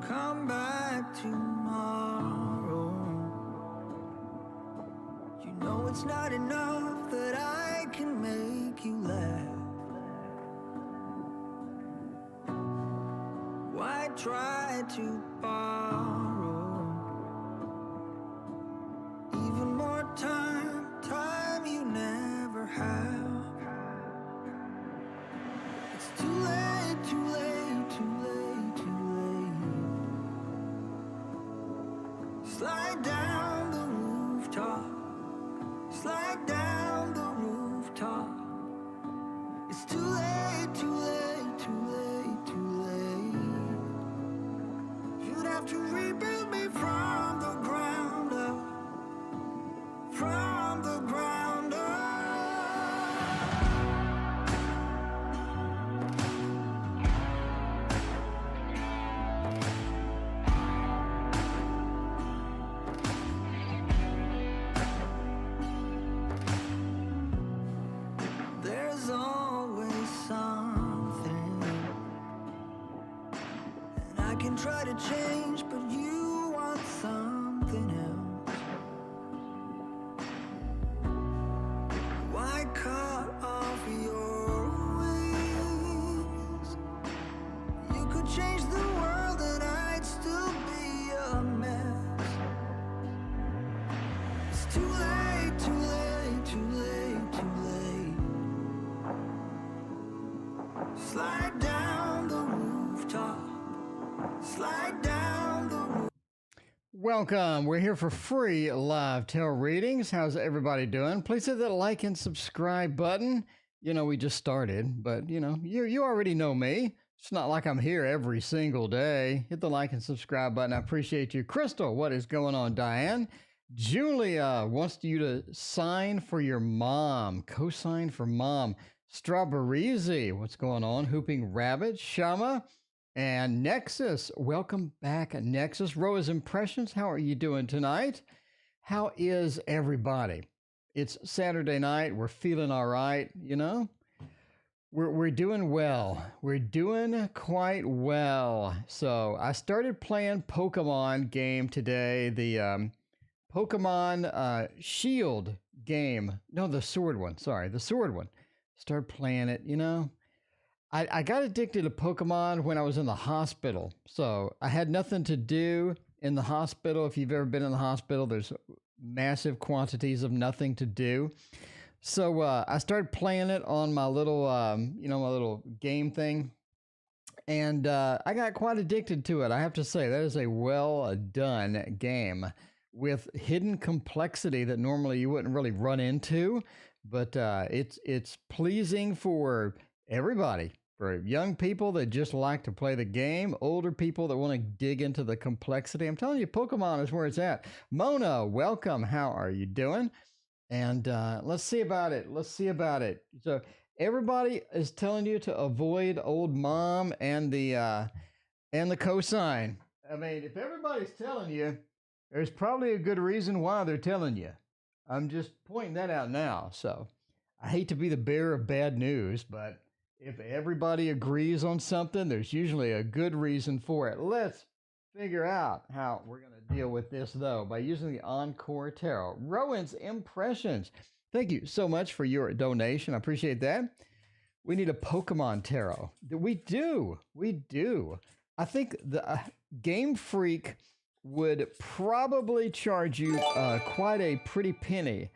come back tomorrow. You know it's not enough that I can make you laugh. Why try to borrow even more time you never have? It's too late, too late, too late, too late. Slide down the rooftop, slide down the rooftop. It's too late, too late, too late, too late. You'd have to rebuild me from the ground up, from the ground up. There's always something, and I can try to change, but you want something else. Why cut off your wings? You could change the world and I'd still be a mess. It's too late, too late, too late, too late. Slide down the rooftop, slide down the roof. Welcome. We're here for free live tarot readings. How's everybody doing? Please hit that like and subscribe button. You know, we just started, but you already know me. It's not like I'm here every single day. Hit the like and subscribe button. I appreciate you. Crystal, what is going on? Diane. Julia wants you to sign for your mom. Co-sign for mom. Strawberry, what's going on? Hooping Rabbit, Shama, and Nexus. Welcome back, Nexus. Roa's Impressions, how are you doing tonight? How is everybody? It's Saturday night. We're feeling all right, you know? We're doing well. We're doing quite well. So I started playing Pokemon game today, the Pokemon Shield game. No, the sword one. Sorry, the sword one. Start playing it, you know. I got addicted to Pokemon when I was in the hospital. So I had nothing to do in the hospital. If you've ever been in the hospital, there's massive quantities of nothing to do. So I started playing it on my little, my little game thing. And I got quite addicted to it. I have to say, that is a well done game with hidden complexity that normally you wouldn't really run into. But it's pleasing for everybody, for young people that just like to play the game, older people that want to dig into the complexity. I'm telling you, Pokemon is where it's at. Mona, welcome. How are you doing? And let's see about it. Let's see about it. So everybody is telling you to avoid old mom and the cosign. I mean, if everybody's telling you, there's probably a good reason why they're telling you. I'm just pointing that out now. So I hate to be the bearer of bad news, but if everybody agrees on something, there's usually a good reason for it. Let's figure out how we're going to deal with this, though, by using the Encore Tarot. Rowan's Impressions. Thank you so much for your donation. I appreciate that. We need a Pokemon Tarot. We do. We do. I think the Game Freak would probably charge you quite a pretty penny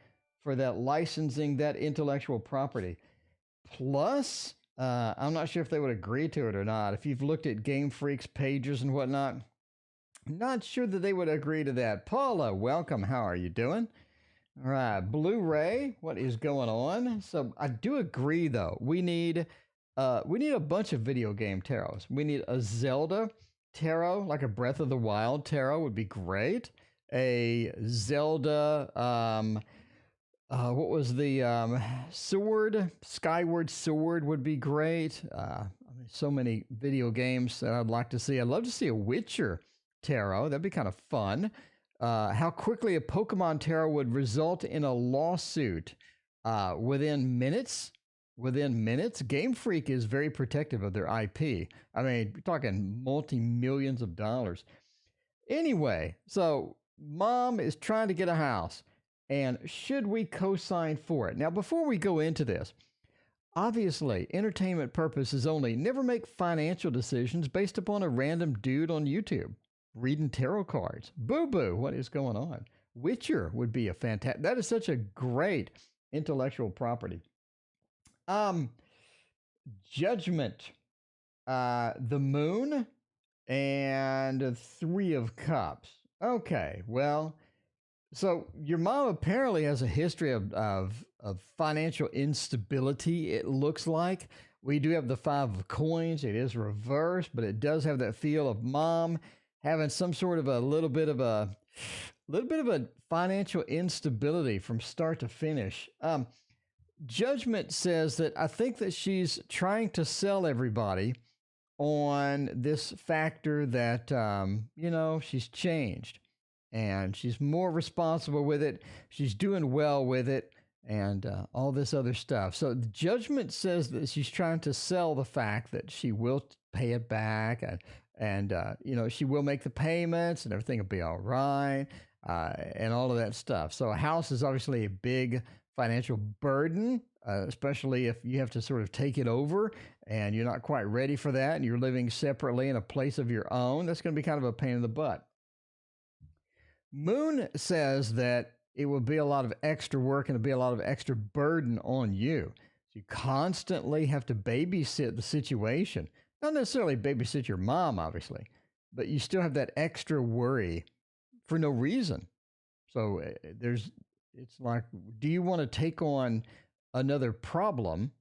for that licensing, that intellectual property. Plus, I'm not sure if they would agree to it or not. If you've looked at Game Freak's pages and whatnot, not sure that they would agree to that. Paula, welcome. How are you doing? All right, Blu-ray, what is going on? So I do agree, though. We need a bunch of video game tarots. We need a Zelda tarot, like a Breath of the Wild tarot would be great. A Zelda, what was the sword? Skyward Sword would be great. So many video games that I'd like to see. I'd love to see a Witcher tarot. That'd be kind of fun. How quickly a Pokemon tarot would result in a lawsuit within minutes. within minutes. Game Freak is very protective of their IP. I mean, we're talking multi-millions of dollars. Anyway, so mom is trying to get a house, and should we co-sign for it? Now, before we go into this, obviously, entertainment purposes only. Never make financial decisions based upon a random dude on YouTube reading tarot cards. Boo boo, what is going on? Witcher would be a fantastic. That is such a great intellectual property. Um, Judgment, the Moon, and Three of Cups. Okay, well, so your mom apparently has a history of financial instability, it looks like. We do have the Five of Coins. It is reversed, but it does have that feel of mom having some sort of a little bit of a financial instability from start to finish. Judgment says that I think that she's trying to sell everybody on this factor that, she's changed and she's more responsible with it. She's doing well with it and all this other stuff. So the Judgment says that she's trying to sell the fact that she will pay it back and she will make the payments and everything will be all right and all of that stuff. So a house is obviously a big financial burden, especially if you have to sort of take it over and you're not quite ready for that and you're living separately in a place of your own. That's going to be kind of a pain in the butt. Moon says that it will be a lot of extra work and it'll be a lot of extra burden on you. So you constantly have to babysit the situation. Not necessarily babysit your mom, obviously, but you still have that extra worry for no reason. So it's like, do you want to take on another problem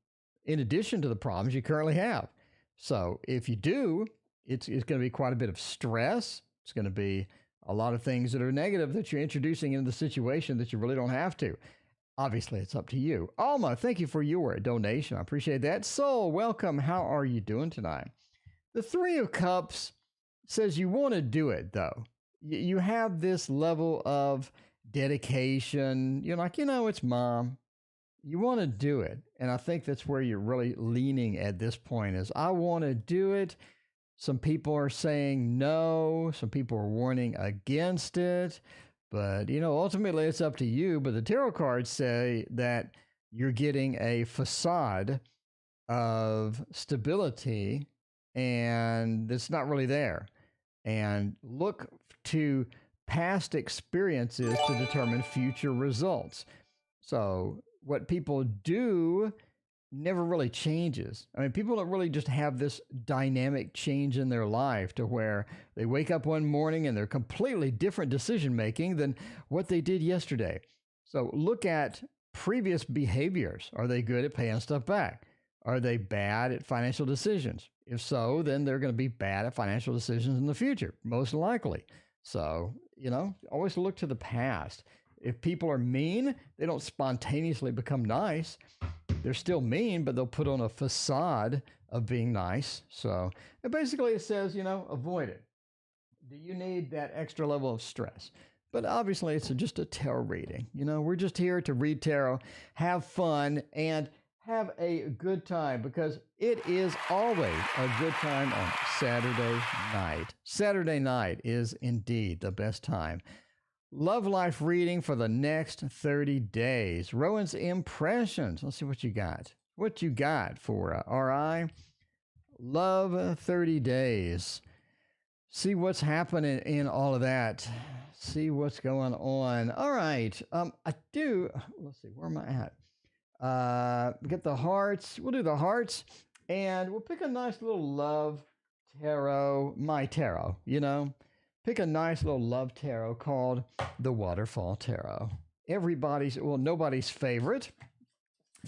in addition to the problems you currently have? So if you do, it's going to be quite a bit of stress. It's going to be a lot of things that are negative that you're introducing into the situation that you really don't have to. Obviously, it's up to you. Alma, thank you for your donation. I appreciate that. Soul, welcome. How are you doing tonight? The Three of Cups says you want to do it, though. You have this level of dedication. You're like, it's mom. You want to do it. And I think that's where you're really leaning at this point is, I want to do it. Some people are saying no. Some people are warning against it. But, ultimately it's up to you. But the tarot cards say that you're getting a facade of stability and it's not really there. And look to past experiences to determine future results. So what people do never really changes. I mean, people don't really just have this dynamic change in their life to where they wake up one morning and they're completely different decision making than what they did yesterday. So look at previous behaviors. Are they good at paying stuff back? Are they bad at financial decisions? If so, then they're going to be bad at financial decisions in the future, most likely. So, always look to the past. If people are mean, they don't spontaneously become nice. They're still mean, but they'll put on a facade of being nice. So basically it says, avoid it. Do you need that extra level of stress? But obviously it's just a tarot reading. We're just here to read tarot, have fun, and have a good time because it is always a good time on Saturday night. Saturday night is indeed the best time. Love life reading for the next 30 days. Rowan's impressions. Let's see what you got. What you got for RI? Love 30 days. See what's happening in all of that. See what's going on. All right. Let's see, where am I at? Get the hearts. We'll do the hearts and we'll pick a nice little love tarot, my tarot, Pick a nice little love tarot called the Waterfall Tarot. Nobody's favorite.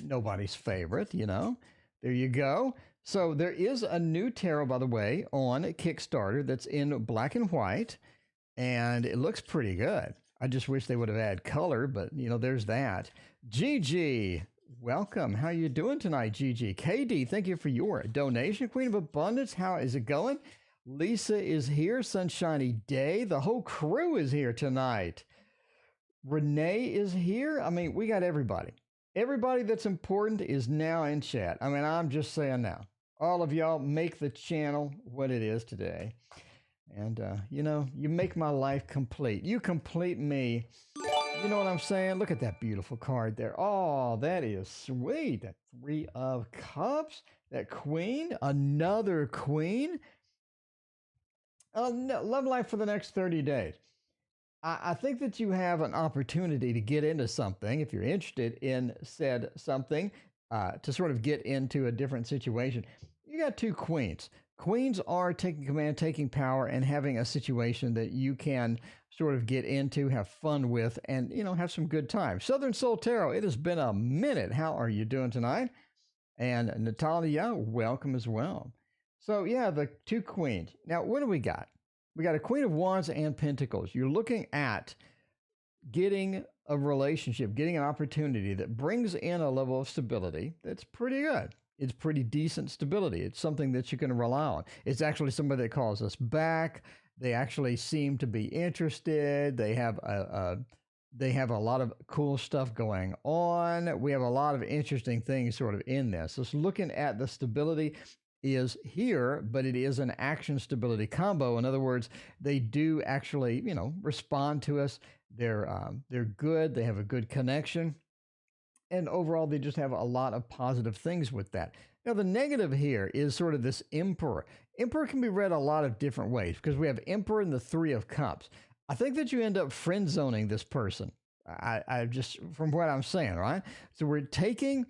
Nobody's favorite, There you go. So there is a new tarot, by the way, on Kickstarter that's in black and white, and it looks pretty good. I just wish they would have added color, but, there's that. Gigi, welcome. How you doing tonight, Gigi? KD, thank you for your donation. Queen of Abundance, how is it going? Lisa is here, sunshiny day. The whole crew is here tonight. Renee is here. I mean, we got everybody. Everybody that's important is now in chat. I mean, I'm just saying now. All of y'all make the channel what it is today. And, you make my life complete. You complete me. You know what I'm saying? Look at that beautiful card there. Oh, that is sweet. That Three of Cups. That Queen. Another Queen. Oh, no, love life for the next 30 days. I think that you have an opportunity to get into something if you're interested in said something, to sort of get into a different situation. You got two queens. Queens are taking command, taking power, and having a situation that you can sort of get into, have fun with, and, have some good time. Southern Soul Tarot, it has been a minute. How are you doing tonight? And Natalia, welcome as well. So, yeah, the two queens. Now, what do we got? We got a Queen of Wands and Pentacles. You're looking at getting a relationship, getting an opportunity that brings in a level of stability that's pretty good. It's pretty decent stability. It's something that you can rely on. It's actually somebody that calls us back. They actually seem to be interested. They have a lot of cool stuff going on. We have a lot of interesting things sort of in this. So looking at the stability is here, but it is an action stability combo. In other words, they do actually, respond to us. They're good. They have a good connection. And overall, they just have a lot of positive things with that. Now, the negative here is sort of this Emperor. Emperor can be read a lot of different ways because we have Emperor and the Three of Cups. I think that you end up friend zoning this person. I just, from what I'm saying, right? So we're taking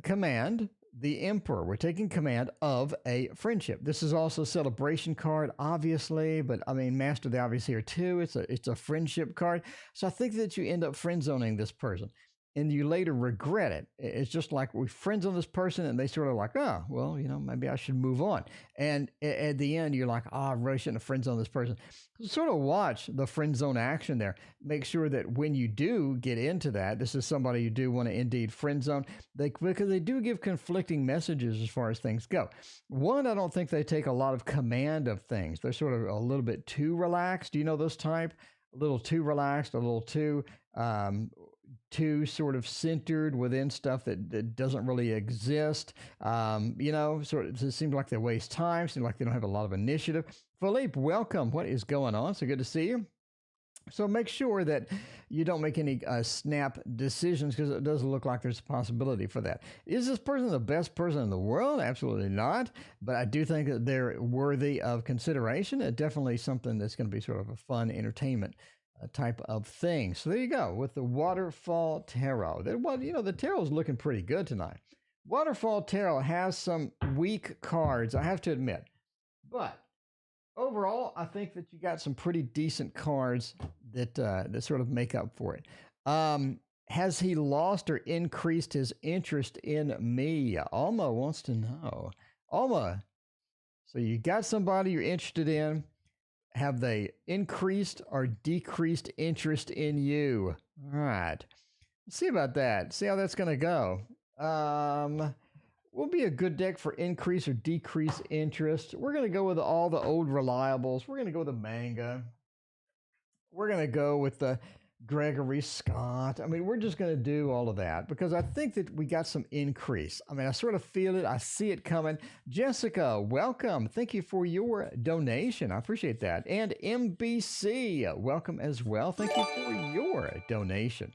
command, the Emperor. We're taking command of a friendship. This is also a celebration card, obviously, but I mean, Master the Obvious here too. It's a friendship card. So I think that you end up friend zoning this person and you later regret it. It's just like we friends on this person and they sort of like, oh, well, maybe I should move on. And at the end, you're like, oh, I really shouldn't have friend zoned this person. Sort of watch the friend zone action there. Make sure that when you do get into that, this is somebody you do want to indeed friend zone, because they do give conflicting messages as far as things go. One, I don't think they take a lot of command of things. They're sort of a little bit too relaxed. Do you know those type? A little too relaxed, a little too sort of centered within stuff that doesn't really exist. Sort of, it seems like they waste time, seems like they don't have a lot of initiative. Philippe, welcome. What is going on? So good to see you. So make sure that you don't make any snap decisions, because it doesn't look like there's a possibility for that. Is this person the best person in the world? Absolutely not. But I do think that they're worthy of consideration. Definitely something that's going to be sort of a fun entertainment type of thing. So there you go with the Waterfall Tarot. The tarot is looking pretty good tonight. Waterfall Tarot has some weak cards, I have to admit. But overall, I think that you got some pretty decent cards that sort of make up for it. Has he lost or increased his interest in me? Alma wants to know. Alma, so you got somebody you're interested in. Have they increased or decreased interest in you? All right. Let's see about that. See how that's going to go. Will be a good deck for increase or decrease interest. We're going to go with all the old reliables. We're going to go with the manga. We're going to go with the Gregory Scott. I mean, we're just going to do all of that because I think that we got some increase. I mean, I sort of feel it. I see it coming. Jessica, welcome. Thank you for your donation. I appreciate that. And MBC, welcome as well. Thank you for your donation.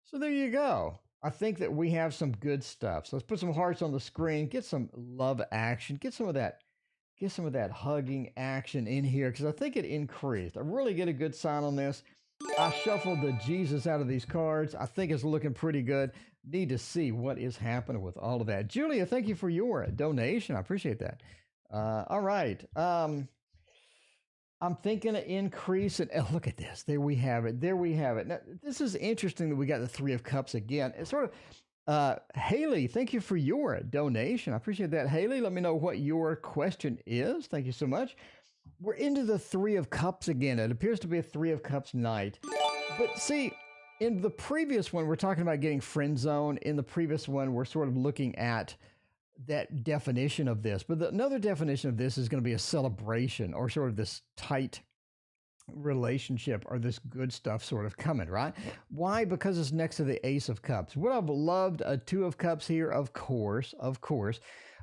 So there you go. I think that we have some good stuff. So let's put some hearts on the screen, get some love action, get some of that hugging action in here because I think it increased. I really get a good sign on this. I shuffled the Jesus out of these cards. I think it's looking pretty good. Need to see what is happening with all of that. Julia, thank you for your donation. I appreciate that. All right. I'm thinking an increase. And oh, look at this. There we have it. There we have it. Now, this is interesting that we got the Three of Cups again. It's sort of, Haley, thank you for your donation. I appreciate that. Haley, let me know what your question is. Thank you so much. We're into the Three of Cups again. It appears to be a Three of Cups night. But see, in the previous one, we're talking about getting friend zone. In the previous one, we're sort of looking at that definition of this. But another definition of this is going to be a celebration or sort of this tight relationship or this good stuff sort of coming, right? Why? Because it's next to the Ace of Cups. Would have loved a Two of Cups here, of course, of course.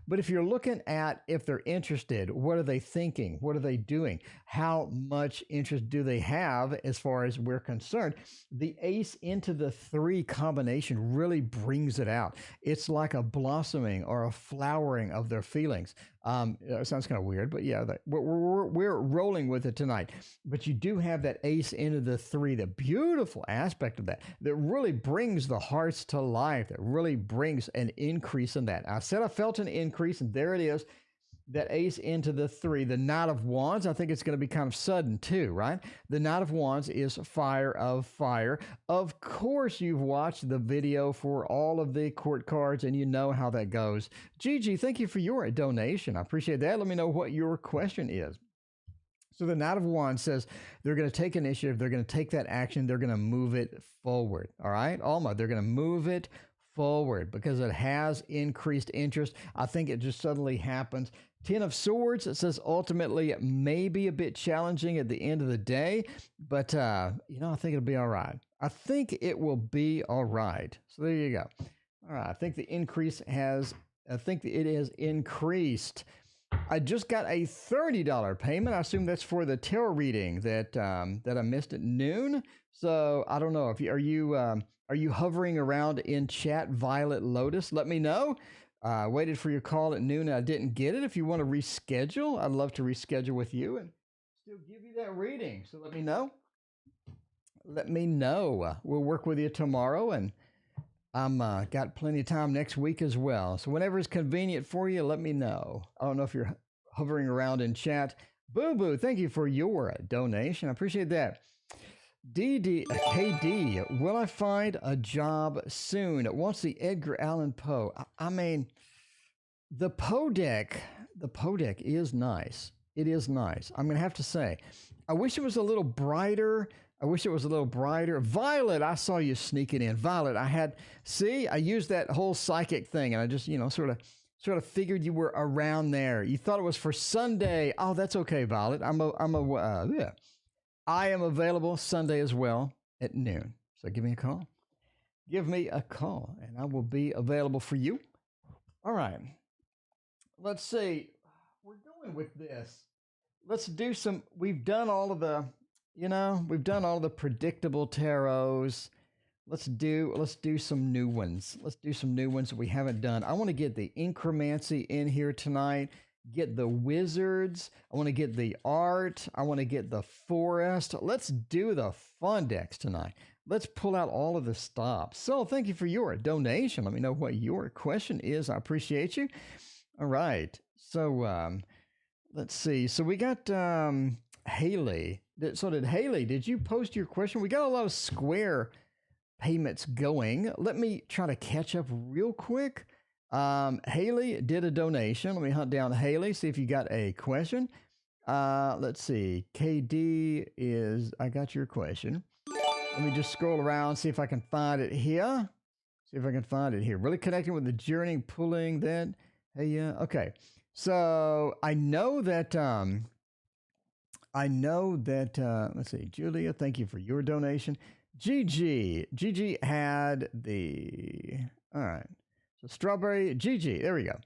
But if you're looking at if they're interested, what are they thinking? What are they doing? How much interest do they have as far as we're concerned? The ace into the three combination really brings it out. It's like a blossoming or a flowering of their feelings. It sounds kind of weird, but yeah, we're rolling with it tonight. But you do have that ace into the three, the beautiful aspect of that really brings the hearts to life, that really brings an increase in that. I said I felt an increase, and there it is. That ace into the three, the Knight of Wands. I think it's going to be kind of sudden too, right? The Knight of Wands is fire of fire. Of course, you've watched the video for all of the court cards and you know how that goes. Gigi, thank you for your donation. I appreciate that. Let me know what your question is. So the Knight of Wands says they're going to take initiative. They're going to take that action. They're going to move it forward. All right, Alma, they're going to move it forward because it has increased interest. I think it just suddenly happens. Ten of Swords, it says ultimately it may be a bit challenging at the end of the day, but, I think it'll be all right. I think it will be all right. So there you go. All right. I think it has increased. I just got a $30 payment. I assume that's for the tarot reading that I missed at noon. So I don't know if are you hovering around in chat, Violet Lotus? Let me know. I waited for your call at noon and I didn't get it. If you want to reschedule, I'd love to reschedule with you and still give you that reading. So let me know. Let me know. We'll work with you tomorrow, and I'm got plenty of time next week as well. So whenever it's convenient for you, let me know. I don't know if you're hovering around in chat. Boo Boo, thank you for your donation. I appreciate that. KD, will I find a job soon? What's the Edgar Allan Poe? I mean, the Poe deck is nice. It is nice. I'm going to have to say, I wish it was a little brighter. Violet, I saw you sneaking in. Violet, I used that whole psychic thing, and I just, sort of figured you were around there. You thought it was for Sunday. Oh, that's okay, Violet. I am available Sunday as well at noon. So give me a call. Give me a call, and I will be available for you. All right. Let's see. We're going with this. Let's do some. We've done all of the predictable tarots. Let's do some new ones. Let's do some new ones that we haven't done. I want to get the Incromancy in here tonight. Get the Wizards. I want to get the Art. I want to get the Forest. Let's do the fun decks tonight. Let's pull out all of the stops. So thank you for your donation. Let me know what your question is. I appreciate you. All right. So let's see. So we got Haley. So did Haley, did you post your question? We got a lot of Square payments going. Let me try to catch up real quick. Haley did a donation. Let me hunt down Haley, see if you got a question. Let's see. I got your question. Let me just scroll around, see if I can find it here. Really connecting with the journey, pulling that. Hey, yeah. Okay. So I know that, let's see, Julia, thank you for your donation. Gigi had all right. So Strawberry, Gigi, there we go.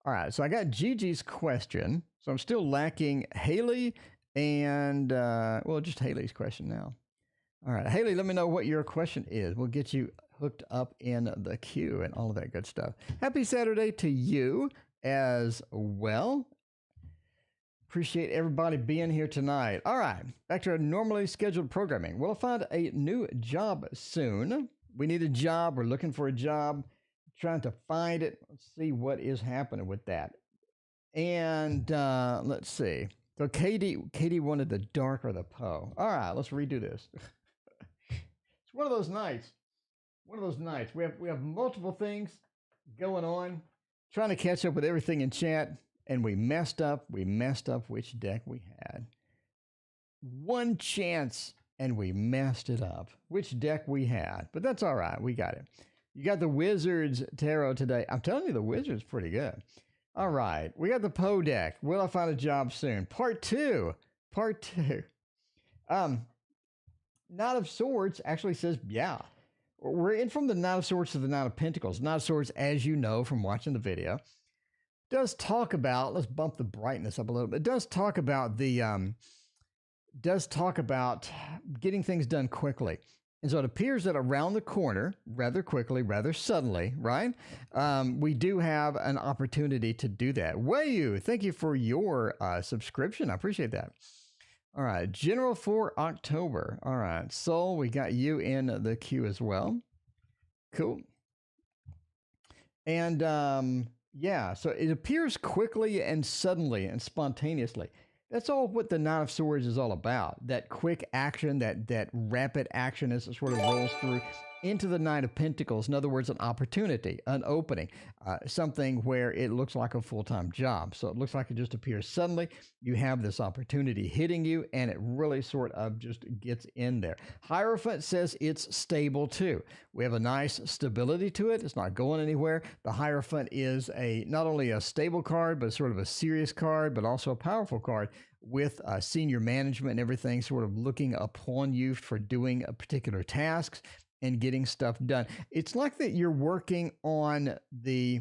All right, so I got Gigi's question. So I'm still lacking Haley and, just Haley's question now. All right, Haley, let me know what your question is. We'll get you hooked up in the queue and all of that good stuff. Happy Saturday to you as well. Appreciate everybody being here tonight. All right, back to our normally scheduled programming. We'll find a new job soon. We need a job. We're looking for a job. Trying to find it. Let's see what is happening with that. And let's see. So Katie wanted the Dark or the Poe. All right, let's redo this. It's one of those nights. We have multiple things going on. Trying to catch up with everything in chat, and we messed up which deck we had. One chance, and we messed it up. Which deck we had. But that's all right. We got it. You got the Wizards Tarot today. I'm telling you, the Wizards pretty good. All right. We got the Poe deck. Will I find a job soon? Part two. Um, Knight of Swords actually says, yeah. We're in from the Knight of Swords to the Knight of Pentacles. Knight of Swords, as you know from watching the video, does talk about, let's bump the brightness up a little bit. It does talk about getting things done quickly. And so it appears that around the corner, rather quickly, rather suddenly, right? We do have an opportunity to do that. Wayu, thank you for your subscription. I appreciate that. All right, General for October. All right, Soul, we got you in the queue as well. Cool. And yeah, so it appears quickly and suddenly and spontaneously. That's all what the Knight of Swords is all about. That quick action, that rapid action as it sort of rolls through into the Knight of Pentacles. In other words, an opportunity, an opening, something where it looks like a full-time job. So it looks like it just appears suddenly. You have this opportunity hitting you, and it really sort of just gets in there. Hierophant says it's stable too. We have a nice stability to it. It's not going anywhere. The Hierophant is not only a stable card, but sort of a serious card, but also a powerful card with senior management and everything sort of looking upon you for doing particular tasks and getting stuff done. It's like that you're working on the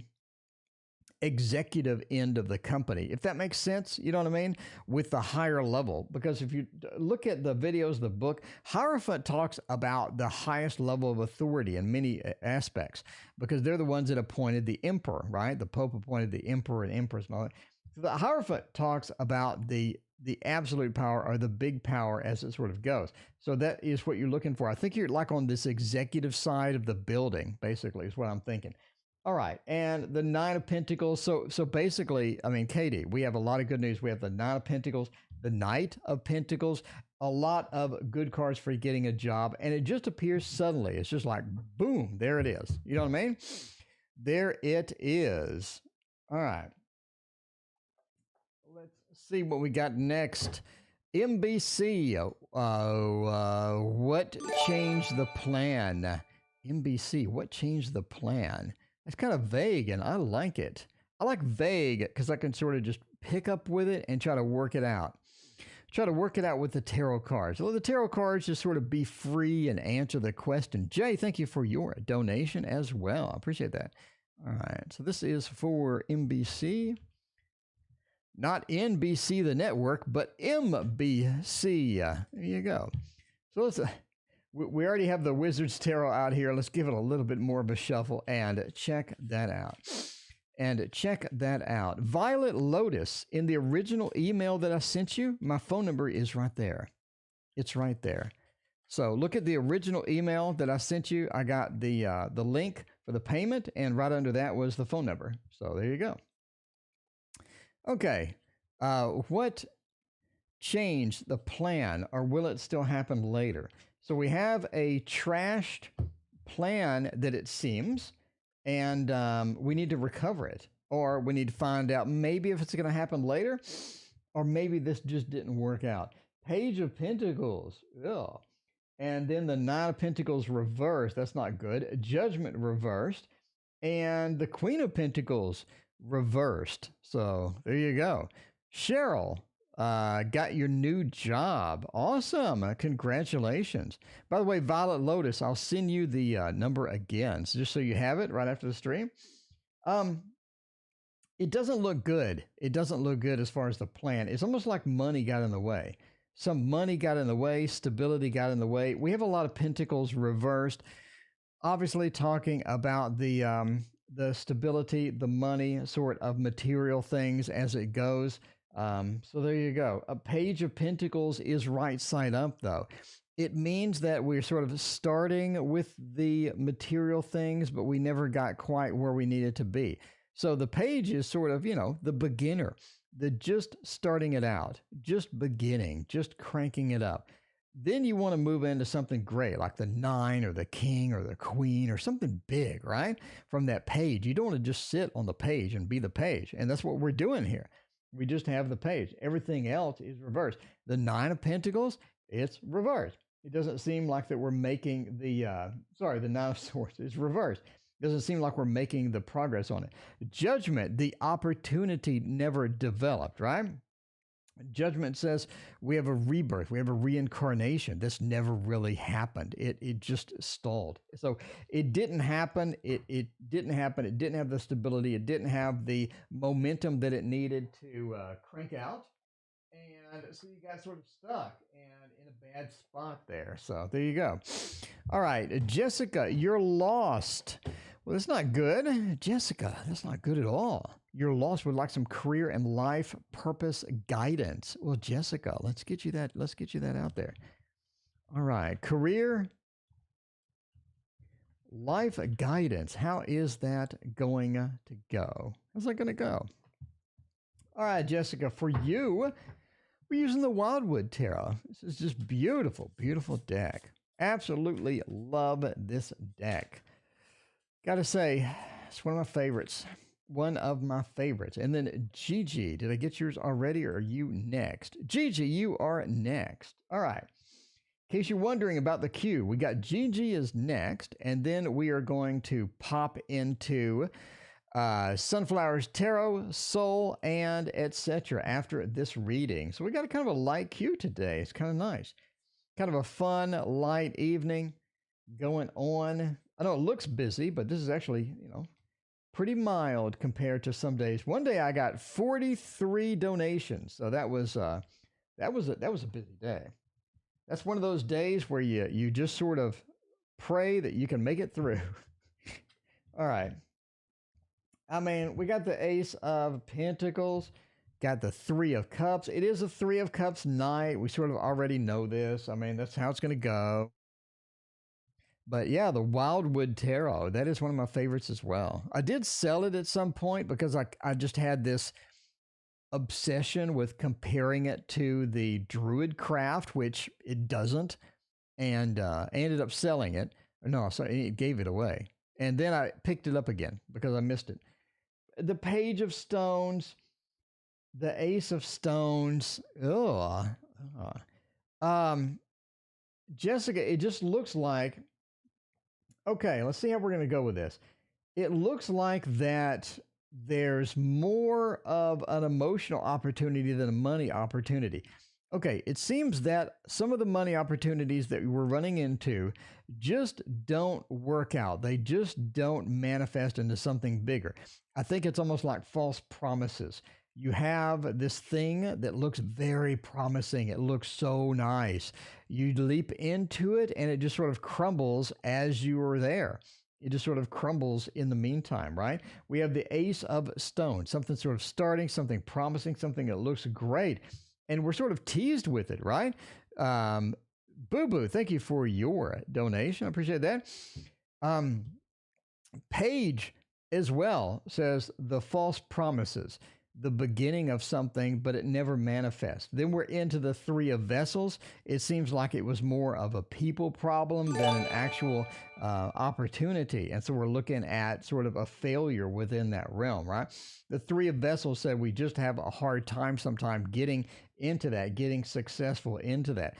executive end of the company, if that makes sense, you know what I mean, with the higher level. Because if you look at the videos, the book, Hierophant talks about the highest level of authority in many aspects, because they're the ones that appointed the emperor, right? The Pope appointed the emperor and empress and all that. So the Hierophant talks about the absolute power or the big power as it sort of goes. So that is what you're looking for. I think you're like on this executive side of the building, basically, is what I'm thinking. All right. And the Nine of Pentacles. So basically, I mean, Katie, we have a lot of good news. We have the Nine of Pentacles, the Knight of Pentacles, a lot of good cards for getting a job. And it just appears suddenly. It's just like, boom, there it is. You know what I mean? There it is. All right. Let's see what we got next. MBC. What changed the plan? MBC. What changed the plan? It's kind of vague, and I like it. I like vague because I can sort of just pick up with it and try to work it out. Try to work it out with the tarot cards. Well, the tarot cards just sort of be free and answer the question. Jay, thank you for your donation as well. I appreciate that. All right. So this is for MBC. Not NBC, the network, but MBC. There you go. So let's... we already have the Wizard's Tarot out here. Let's give it a little bit more of a shuffle and check that out. Violet Lotus, in the original email that I sent you, my phone number is right there. It's right there. So look at the original email that I sent you. I got the link for the payment, and right under that was the phone number. So there you go. Okay. What changed the plan, or will it still happen later? So we have a trashed plan that it seems, and we need to recover it, or we need to find out maybe if it's going to happen later, or maybe this just didn't work out. Page of Pentacles. Ugh. And then the Nine of Pentacles reversed. That's not good. Judgment reversed. And the Queen of Pentacles reversed. So there you go. Cheryl. Got your new job. Awesome. Congratulations. By the way, Violet Lotus, I'll send you the number again, so just so you have it right after the stream. It doesn't look good. It doesn't look good as far as the plan. It's almost like money got in the way. Some money got in the way. Stability got in the way. We have a lot of pentacles reversed. Obviously talking about the stability, the money, sort of material things as it goes. So there you go. A Page of Pentacles is right side up, though. It means that we're sort of starting with the material things, but we never got quite where we needed to be. So the page is sort of, the beginner, the just starting it out, just beginning, just cranking it up. Then you want to move into something great, like the 9 or the king or the queen or something big, right? From that page. You don't want to just sit on the page and be the page. And that's what we're doing here. We just have the page. Everything else is reversed. The 9 of Pentacles, it's reversed. It doesn't seem like that we're making the 9 of Swords is reversed. It doesn't seem like we're making the progress on it. Judgment, the opportunity never developed, right? Judgment says we have a rebirth, we have a reincarnation. This never really happened. It just stalled. So it didn't happen. It didn't happen. It didn't have the stability. It didn't have the momentum that it needed to crank out. And so you got sort of stuck and in a bad spot there. So there you go. All right, Jessica, you're lost. Well, that's not good. Jessica, that's not good at all. You're lost, would like some career and life purpose guidance. Well, Jessica, let's get you that. Let's get you that out there. All right, career, life guidance. How is that going to go? How's that going to go? All right, Jessica, for you, we're using the Wildwood Tarot. This is just beautiful, beautiful deck. Absolutely love this deck. Got to say, it's one of my favorites. One of my favorites. And then Gigi, did I get yours already or are you next? Gigi, you are next. All right. In case you're wondering about the queue, we got Gigi is next, and then we are going to pop into Sunflowers Tarot, Soul, and etc. after this reading. So we got a kind of a light queue today. It's kind of nice. Kind of a fun, light evening going on. I know it looks busy, but this is actually, pretty mild compared to some days. One day I got 43 donations. So that was a busy day. That's one of those days where you just sort of pray that you can make it through. All right. I mean, we got the Ace of Pentacles, got the Three of Cups. It is a Three of Cups night. We sort of already know this. I mean, that's how it's going to go. But yeah, the Wildwood Tarot, that is one of my favorites as well. I did sell it at some point because I just had this obsession with comparing it to the Druid Craft, which it doesn't, and I ended up selling it. No, sorry, it gave it away. And then I picked it up again because I missed it. The Page of Stones, the Ace of Stones. Jessica, it just looks like, okay, let's see how we're going to go with this. It looks like that there's more of an emotional opportunity than a money opportunity. Okay, it seems that some of the money opportunities that we're running into just don't work out. They just don't manifest into something bigger. I think it's almost like false promises. You have this thing that looks very promising. It looks so nice. You leap into it and it just sort of crumbles as you are there. It just sort of crumbles in the meantime, right? We have the Ace of Stones, something sort of starting, something promising, something that looks great. And we're sort of teased with it, right? Boo Boo, thank you for your donation. I appreciate that. Paige as well says the false promises, the beginning of something, but it never manifests. Then we're into the Three of Vessels. It seems like it was more of a people problem than an actual opportunity. And so we're looking at sort of a failure within that realm, right? The Three of Vessels said we just have a hard time sometimes getting into that, getting successful into that.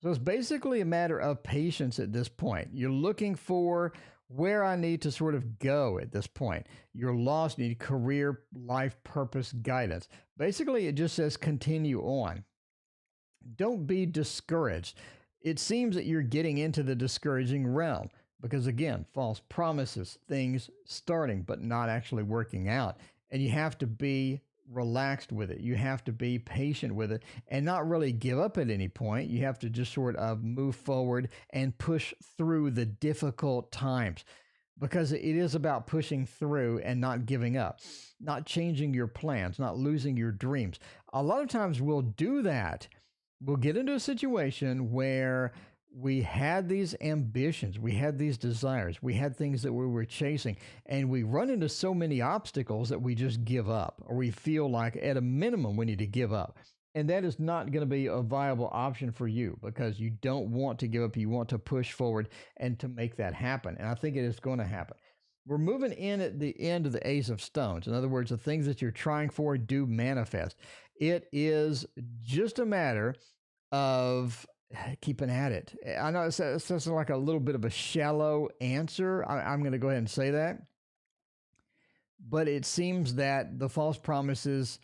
So it's basically a matter of patience at this point. You're looking for where I need to sort of go at this point. You're lost, you need career, life, purpose, guidance. Basically, it just says continue on. Don't be discouraged. It seems that you're getting into the discouraging realm because, again, false promises, things starting but not actually working out. And you have to be relaxed with it. You have to be patient with it and not really give up at any point. You have to just sort of move forward and push through the difficult times because it is about pushing through and not giving up, not changing your plans, not losing your dreams. A lot of times we'll do that. We'll get into a situation where we had these ambitions, we had these desires, we had things that we were chasing, and we run into so many obstacles that we just give up, or we feel like at a minimum we need to give up. And that is not going to be a viable option for you because you don't want to give up. You want to push forward and to make that happen. And I think it is going to happen. We're moving in at the end of the Ace of Stones. In other words, the things that you're trying for do manifest. It is just a matter of keeping at it. I know it's like a little bit of a shallow answer. I'm going to go ahead and say that. But it seems that the false promises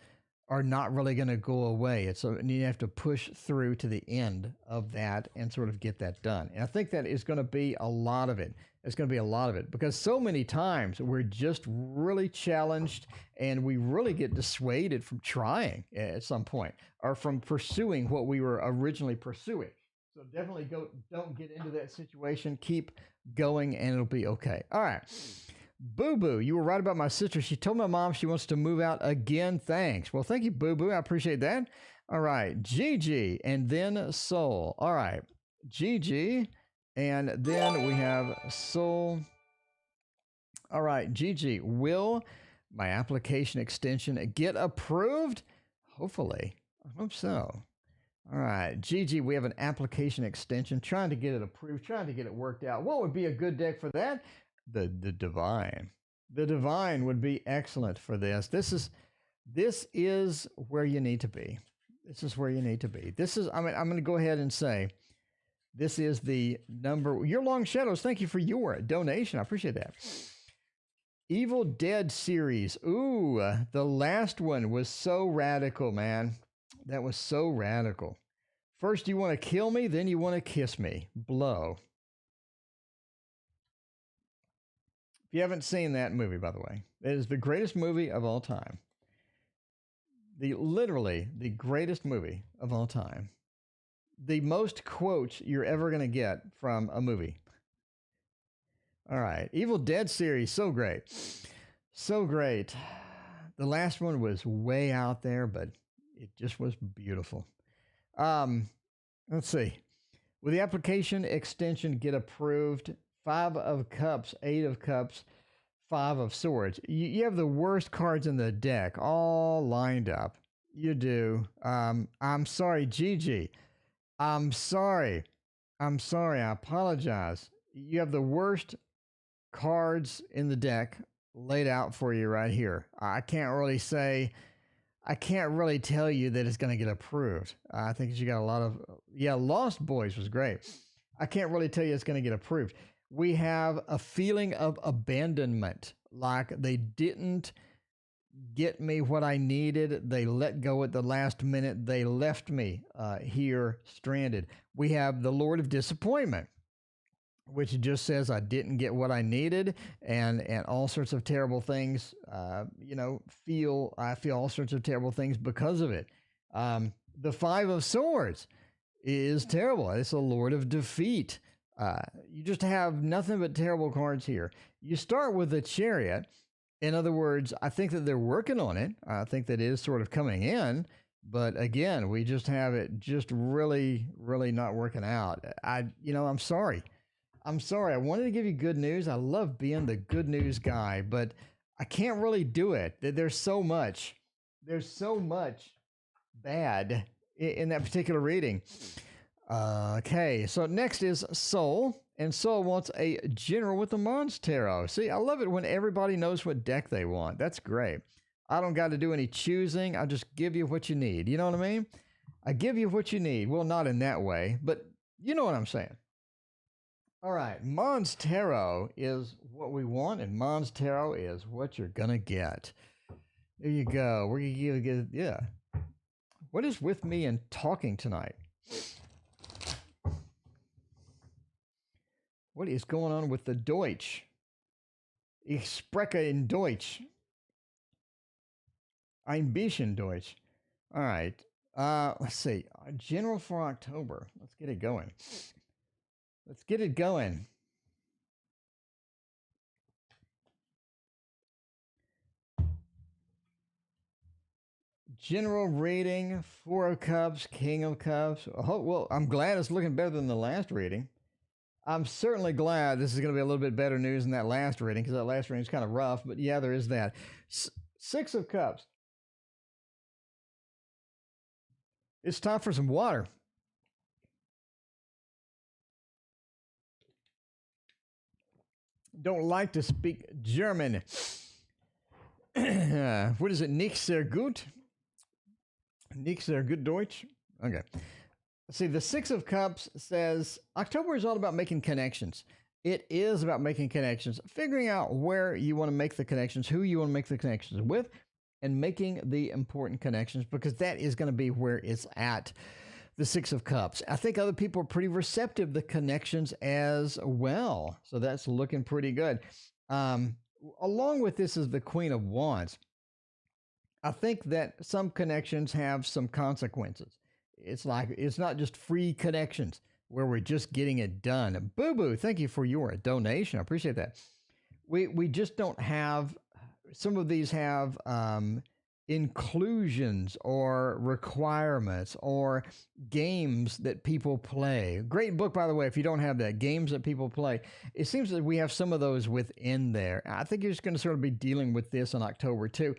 are not really going to go away. It's you have to push through to the end of that and sort of get that done. And I think that is going to be a lot of it. It's going to be a lot of it because so many times we're just really challenged and we really get dissuaded from trying at some point or from pursuing what we were originally pursuing. So definitely don't get into that situation. Keep going and it'll be okay. All right. Boo Boo, you were right about my sister. She told my mom she wants to move out again. Thanks. Well, thank you, Boo Boo. I appreciate that. All right. Gigi and then Soul. All right. Gigi and then we have Soul. All right. Gigi, will my application extension get approved? Hopefully. I hope so. All right. Gigi, we have an application extension. Trying to get it approved. Trying to get it worked out. What would be a good deck for that? The divine. The divine would be excellent for this. This is where you need to be. This is where you need to be. This is, I'm going to go ahead and say, this is the number. Your Long Shadows, thank you for your donation. I appreciate that. Evil Dead series. Ooh, the last one was so radical, man. That was so radical. First you want to kill me, then you want to kiss me. Blow. If you haven't seen that movie, by the way, it is the greatest movie of all time. Literally the greatest movie of all time. The most quotes you're ever going to get from a movie. All right. Evil Dead series. So great. So great. The last one was way out there, but it just was beautiful. Let's see. Will the application extension get approved? 5 of Cups, 8 of Cups, 5 of Swords. You have the worst cards in the deck all lined up. You do. I'm sorry, Gigi. I'm sorry. I apologize. You have the worst cards in the deck laid out for you right here. I can't really tell you that it's going to get approved. I think you got a lot of, Lost Boys was great. I can't really tell you it's going to get approved. We have a feeling of abandonment, like they didn't get me what I needed. They let go at the last minute. They left me here stranded. We have the Lord of Disappointment, which just says I didn't get what I needed and all sorts of terrible things, I feel all sorts of terrible things because of it. The 5 of Swords is terrible. It's a Lord of Defeat. You just have nothing but terrible cards here. You start with the Chariot. In other words, I think that they're working on it. I think that is sort of coming in. But again, we just have it just really, really not working out. I'm sorry. I'm sorry. I wanted to give you good news. I love being the good news guy, but I can't really do it. There's so much bad in that particular reading. Okay, so next is Soul, and Soul wants a general with the Mons Tarot. See, I love it when everybody knows what deck they want. That's great. I don't got to do any choosing. I just give you what you need. You know what I mean? I give you what you need. Well, not in that way, but you know what I'm saying. All right, Mons Tarot is what we want, and Mons Tarot is what you're going to get. There you go. We're going to get, yeah. What is with me and talking tonight? What is going on with the Deutsch? Ich spreche in Deutsch. Ein bisschen Deutsch. All right. Let's see. General for October. Let's get it going. Let's get it going. General reading, 4 of Cups, King of Cups. Oh, well, I'm glad it's looking better than the last reading. I'm certainly glad this is going to be a little bit better news than that last reading, because that last reading is kind of rough, but yeah, there is that. 6 of Cups. It's time for some water. Don't like to speak German. What is it? Nicht sehr gut? Nicht sehr gut Deutsch? Okay. See, the 6 of Cups says October is all about making connections. It is about making connections, figuring out where you want to make the connections, who you want to make the connections with. and making the important connections, because that is going to be where it's at. The Six of Cups. I think other people are pretty receptive to connections as well. So that's looking pretty good. Along with this is the Queen of Wands. I think that some connections have some consequences. It's like, it's not just free connections where we're just getting it done. Boo Boo, thank you for your donation. I appreciate that. We just don't have, some of these have inclusions or requirements or games that people play. Great book, by the way, if you don't have that, Games That People Play. It seems that we have some of those within there. I think you're just going to sort of be dealing with this in October too.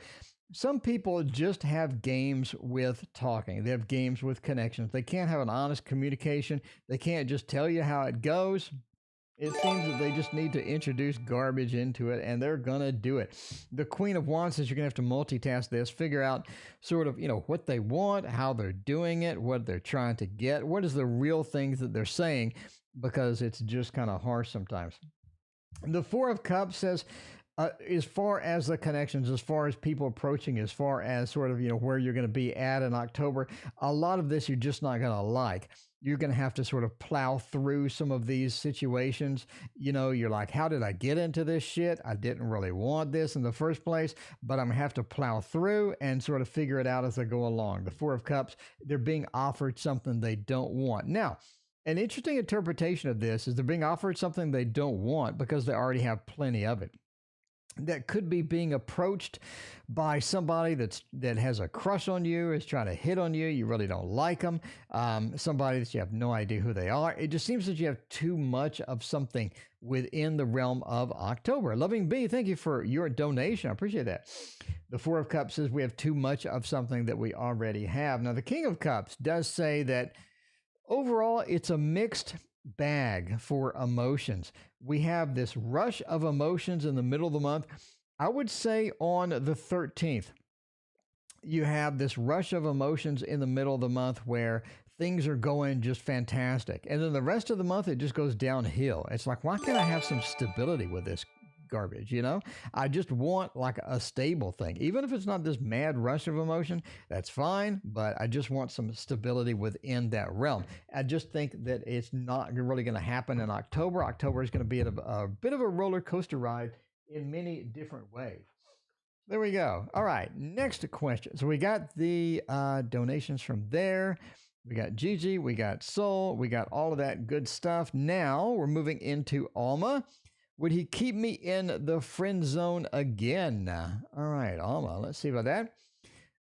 Some people just have games with talking. They have games with connections. They can't have an honest communication. They can't just tell you how it goes. It seems that they just need to introduce garbage into it, and they're going to do it. The Queen of Wands says you're going to have to multitask this, figure out sort of, what they want, how they're doing it, what they're trying to get, what is the real things that they're saying, because it's just kind of harsh sometimes. The Four of Cups says, as far as the connections, as far as people approaching, as far as sort of, where you're going to be at in October, a lot of this you're just not going to like. You're going to have to sort of plow through some of these situations. You're like, how did I get into this shit? I didn't really want this in the first place, but I'm going to have to plow through and sort of figure it out as I go along. The Four of Cups, they're being offered something they don't want. Now, an interesting interpretation of this is they're being offered something they don't want because they already have plenty of it. That could be being approached by somebody that has a crush on you, is trying to hit on you. You really don't like them. Somebody that you have no idea who they are. It just seems that you have too much of something within the realm of October. Loving B, thank you for your donation. I appreciate that. The Four of Cups says we have too much of something that we already have. Now, the King of Cups does say that overall it's a mixed bag for emotions. We have this rush of emotions in the middle of the month. I would say on the 13th, you have this rush of emotions in the middle of the month where things are going just fantastic. And then the rest of the month, it just goes downhill. It's like, why can't I have some stability with this garbage? I just want like a stable thing. Even if it's not this mad rush of emotion, that's fine, but I just want some stability within that realm. I just think that it's not really going to happen in October. October is going to be a bit of a roller coaster ride in many different ways. There we go. All right, next question. So we got the donations from there. We got Gigi, we got Soul, we got all of that good stuff. Now we're moving into Alma. Would he keep me in the friend zone again? All right, Alma, let's see about that.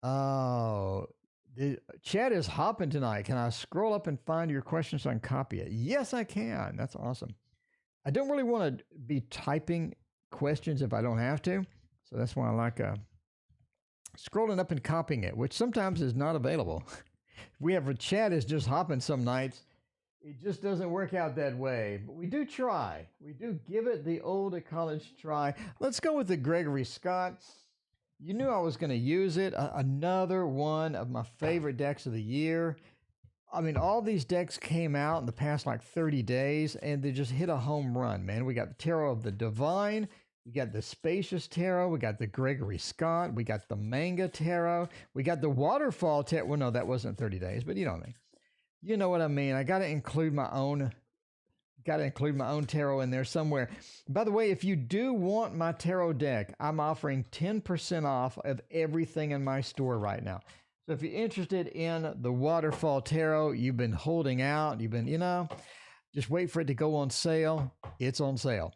Oh, the chat is hopping tonight. Can I scroll up and find your question so I can copy it? Yes, I can. That's awesome. I don't really want to be typing questions if I don't have to. So that's why I like scrolling up and copying it, which sometimes is not available. We have a chat is just hopping some nights. It just doesn't work out that way, but we do try. We do give it the old college try. Let's go with the Gregory Scott. You knew I was going to use it. Another one of my favorite decks of the year. I mean, all these decks came out in the past like 30 days, and they just hit a home run, man. We got the Tarot of the Divine. We got the Spacious Tarot. We got the Gregory Scott. We got the Manga Tarot. We got the Waterfall Tarot. Well, no, that wasn't 30 days, but you know what I mean. You know what I mean. I got to include my own tarot in there somewhere. By the way, if you do want my tarot deck, I'm offering 10% off of everything in my store right now. So if you're interested in the Waterfall Tarot, you've been holding out, just wait for it to go on sale. It's on sale.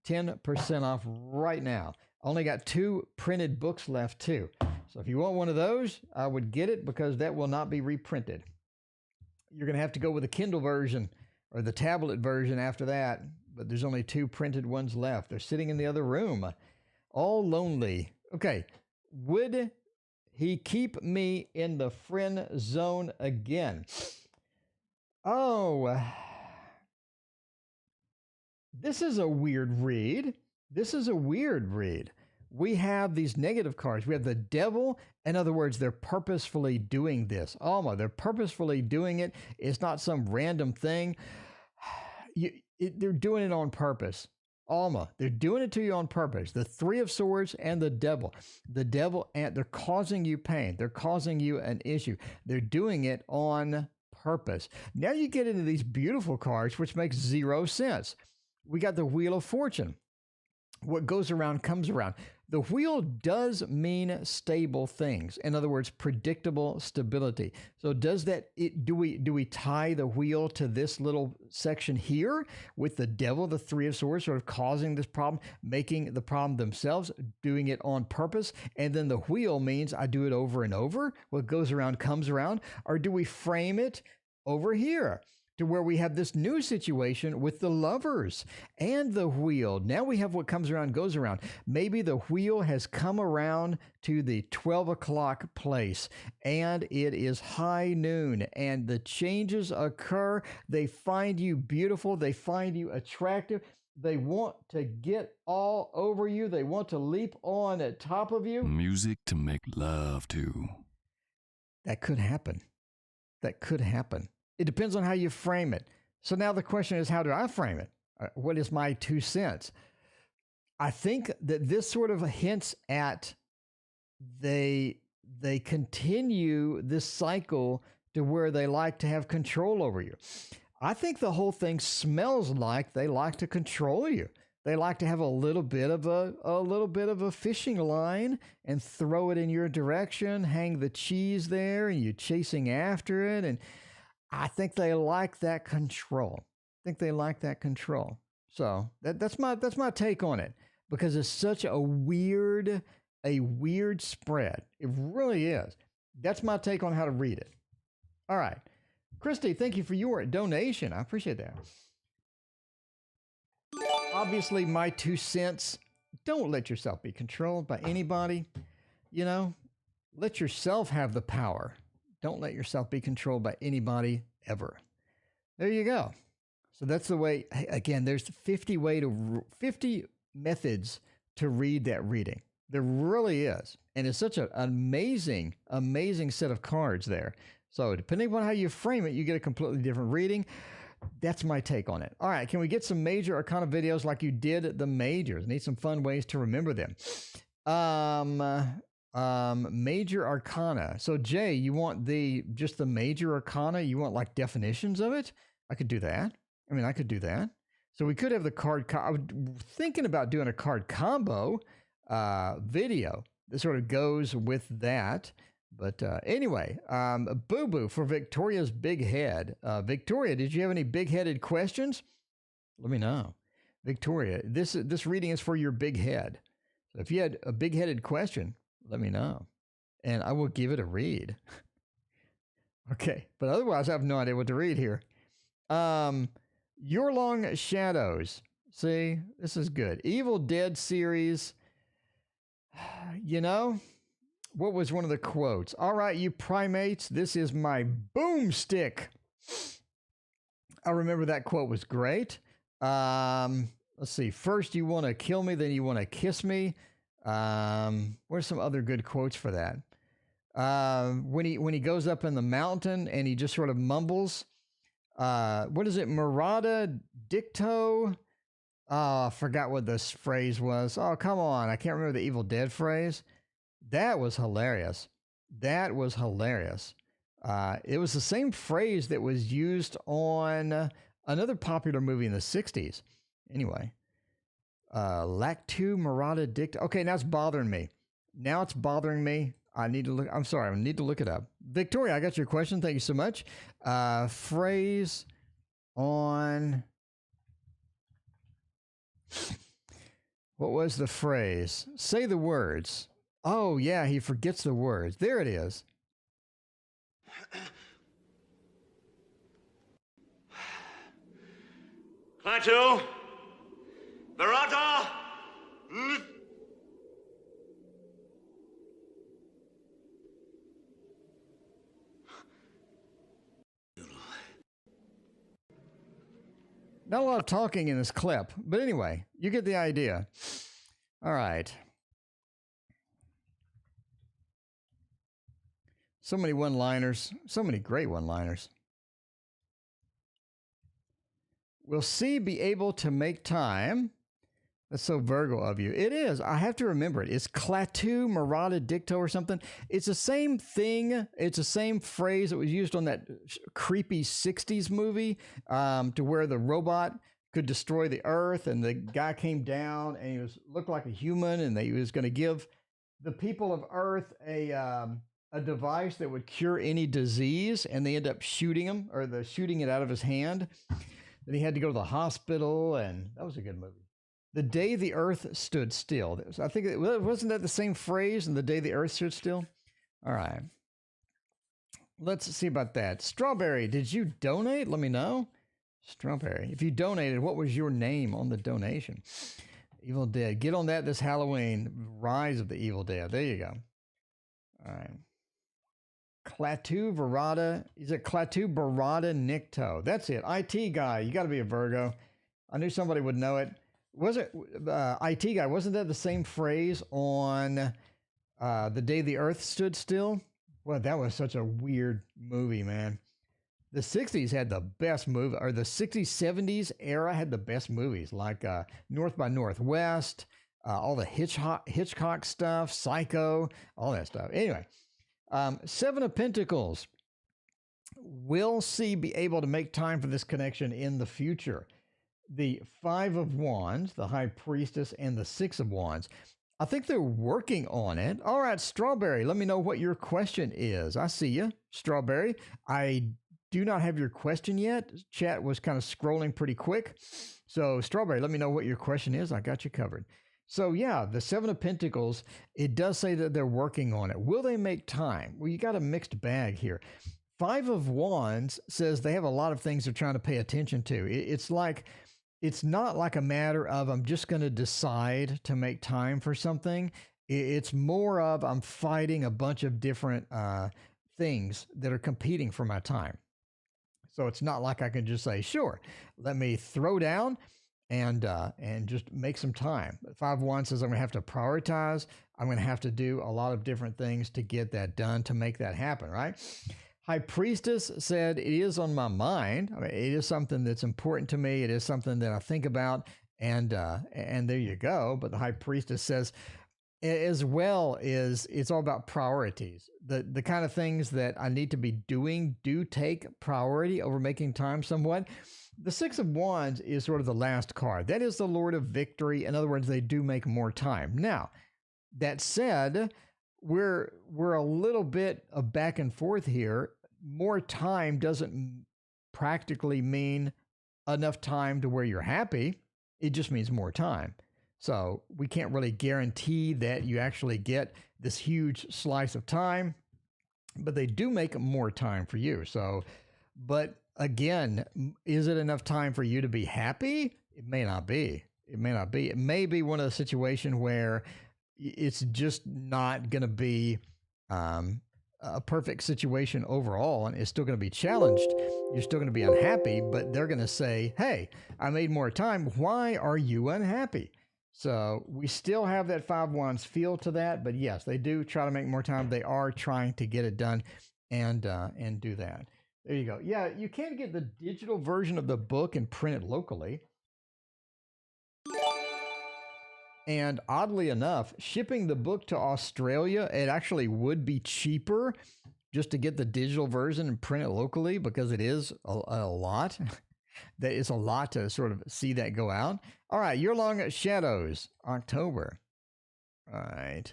10% off right now. Only got 2 printed books left too. So if you want one of those, I would get it because that will not be reprinted. You're going to have to go with the Kindle version or the tablet version after that, but there's only 2 printed ones left. They're sitting in the other room, all lonely. Okay, would he keep me in the friend zone again? Oh, this is a weird read. We have these negative cards. We have the devil. In other words, they're purposefully doing this. Alma, they're purposefully doing it. It's not some random thing. They're doing it on purpose. Alma. They're doing it to you on purpose. The Three of Swords and the Devil. The Devil, and they're causing you pain. They're causing you an issue. They're doing it on purpose. Now you get into these beautiful cards, which makes zero sense. We got the Wheel of Fortune. What goes around comes around. The wheel does mean stable things. In other words, predictable stability. So do we tie the wheel to this little section here with the Devil, the Three of Swords, sort of causing this problem, making the problem themselves, doing it on purpose, and then the wheel means I do it over and over. What goes around comes around. Or do we frame it over here to where we have this new situation with the Lovers and the wheel? Now we have what comes around goes around. Maybe the wheel has come around to the 12 o'clock place and it is high noon and the changes occur. They find you beautiful. They find you attractive. They want to get all over you. They want to leap on at top of you. Music to make love to. That could happen. That could happen. It depends on how you frame it. So now the question is, how do I frame it? What is my 2 cents? I think that this sort of hints at they continue this cycle to where they like to have control over you. I think the whole thing smells like they like to control you. They like to have a little bit of a fishing line and throw it in your direction, hang the cheese there, and you're chasing after it. And I think they like that control. So that's my take on it, because it's such a weird spread. It really is. That's my take on how to read it. All right. Christy, thank you for your donation. I appreciate that. Obviously, my 2 cents, don't let yourself be controlled by anybody. Let yourself have the power. Don't let yourself be controlled by anybody ever. There you go. So that's the way. Again, there's 50 methods to read that reading. There really is. And it's such an amazing set of cards there. So depending on how you frame it, you get a completely different reading. That's my take on it. All right. Can we get some major arcana videos like you did the majors? Need some fun ways to remember them. Major arcana. So Jay, you want just the major arcana? You want like definitions of it? I could do that. I could do that. So we could have the card. I was thinking about doing a card combo video that sort of goes with that. But anyway, Boo Boo for Victoria's big head. Victoria, did you have any big-headed questions? Let me know. Victoria, this reading is for your big head. So if you had a big-headed question, let me know, and I will give it a read. Okay, but otherwise, I have no idea what to read here. Your Long Shadows. See, this is good. Evil Dead series. What was one of the quotes? All right, you primates, this is my boomstick. I remember that quote was great. Let's see. First, you want to kill me, then you want to kiss me. What are some other good quotes for that? When he goes up in the mountain and he just sort of mumbles. What is it? Murata Dicto. Oh, I forgot what this phrase was. Oh, come on. I can't remember the Evil Dead phrase. That was hilarious. It was the same phrase that was used on another popular movie in the 60s. Anyway, Lactu Murata Dicta. Okay, now it's bothering me. I need to look. I'm sorry. I need to look it up. Victoria, I got your question. Thank you so much. Phrase on. What was the phrase? Say the words. Oh, yeah, he forgets the words. There it is. Klaatu, Barata, Not a lot of talking in this clip, but anyway, you get the idea. All right. So many one-liners, so many great one-liners. Will C be able to make time That's so Virgo of you. It is. I have to remember it. It's Klaatu Murata Dicto or something. It's the same thing. It's the same phrase that was used on that creepy 60s movie to where the robot could destroy the earth and the guy came down and he looked like a human and he was going to give the people of earth a device that would cure any disease, and they end up shooting him or shooting it out of his hand. Then he had to go to the hospital, and that was a good movie. The Day the Earth Stood Still. I think wasn't that the same phrase in The Day the Earth Stood Still? All right. Let's see about that. Strawberry, did you donate? Let me know. Strawberry, if you donated, what was your name on the donation? Evil Dead. Get on that this Halloween. Rise of the Evil Dead. There you go. All right. Klaatu Barada. Is it Klaatu Barada Nikto? That's it. IT guy. You got to be a Virgo. I knew somebody would know it. Was it IT guy? Wasn't that the same phrase on The Day the Earth Stood Still? Well, that was such a weird movie, man. The 60s had the best movie, or the 60s, 70s era had the best movies, like North by Northwest, all the Hitchcock stuff, Psycho, all that stuff. Anyway, Seven of Pentacles. Will C be able to make time for this connection in the future? The Five of Wands, the High Priestess, and the Six of Wands. I think they're working on it. All right, Strawberry, let me know what your question is. I see you, Strawberry. I do not have your question yet. Chat was kind of scrolling pretty quick. So, Strawberry, let me know what your question is. I got you covered. So, yeah, the Seven of Pentacles, it does say that they're working on it. Will they make time? Well, you got a mixed bag here. Five of Wands says they have a lot of things they're trying to pay attention to. It's not like a matter of I'm just going to decide to make time for something. It's more of I'm fighting a bunch of different things that are competing for my time. So it's not like I can just say, sure, let me throw down and just make some time. Five of Wands says I'm going to have to prioritize. I'm going to have to do a lot of different things to get that done, to make that happen, right? High Priestess said, it is on my mind. I mean, it is something that's important to me. It is something that I think about, and there you go. But the High Priestess says, as well, it's all about priorities. The kind of things that I need to be doing do take priority over making time somewhat. The Six of Wands is sort of the last card. That is the Lord of Victory. In other words, they do make more time. Now, that said, we're a little bit of back and forth here. More time doesn't practically mean enough time to where you're happy. It just means more time. So we can't really guarantee that you actually get this huge slice of time, but they do make more time for you. So, but again, is it enough time for you to be happy? It may not be. It may not be. It may be one of the situations where it's just not going to be a perfect situation overall, and it's still going to be challenged. You're still going to be unhappy, but they're going to say, hey, I made more time. Why are you unhappy? So we still have that Five Wands feel to that, but yes, they do try to make more time. They are trying to get it done and do that. There you go. Yeah, you can get the digital version of the book and print it locally. And oddly enough, shipping the book to Australia, it actually would be cheaper just to get the digital version and print it locally, because it is a lot. That is a lot to sort of see that go out. All right, Year Long Shadows, October. All right.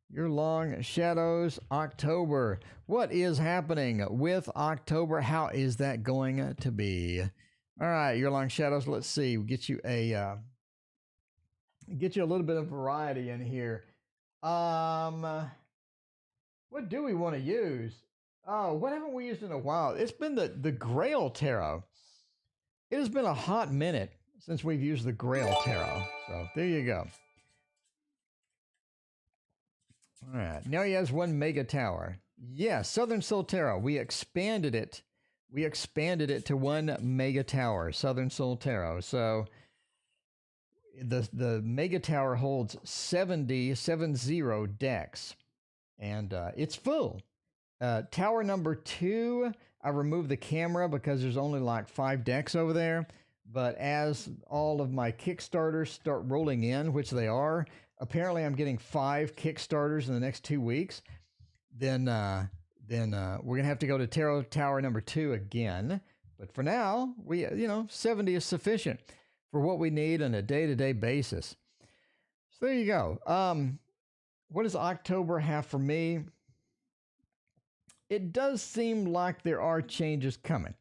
Year Long Shadows, October. What is happening with October? How is that going to be? All right, Year Long Shadows, let's see. We'll get you a little bit of variety in here. What do we want to use? Oh, what haven't we used in a while? It's been the Grail Tarot. It has been a hot minute since we've used the Grail Tarot. So there you go. All right. Now he has one Mega Tower. Yes, Southern Soul Tarot. We expanded it. We expanded it to one Mega Tower, Southern Soul Tarot. So the Mega Tower holds 70 decks, and it's full. Tower number 2, I removed the camera because there's only like 5 decks over there, But as all of my Kickstarters start rolling in, which they are, apparently I'm getting 5 Kickstarters in the next 2 weeks. Then we're gonna have to go to Tarot Tower number 2 again. But for now, 70 is sufficient for what we need on a day-to-day basis. So there you go. What does October have for me? It does seem like there are changes coming.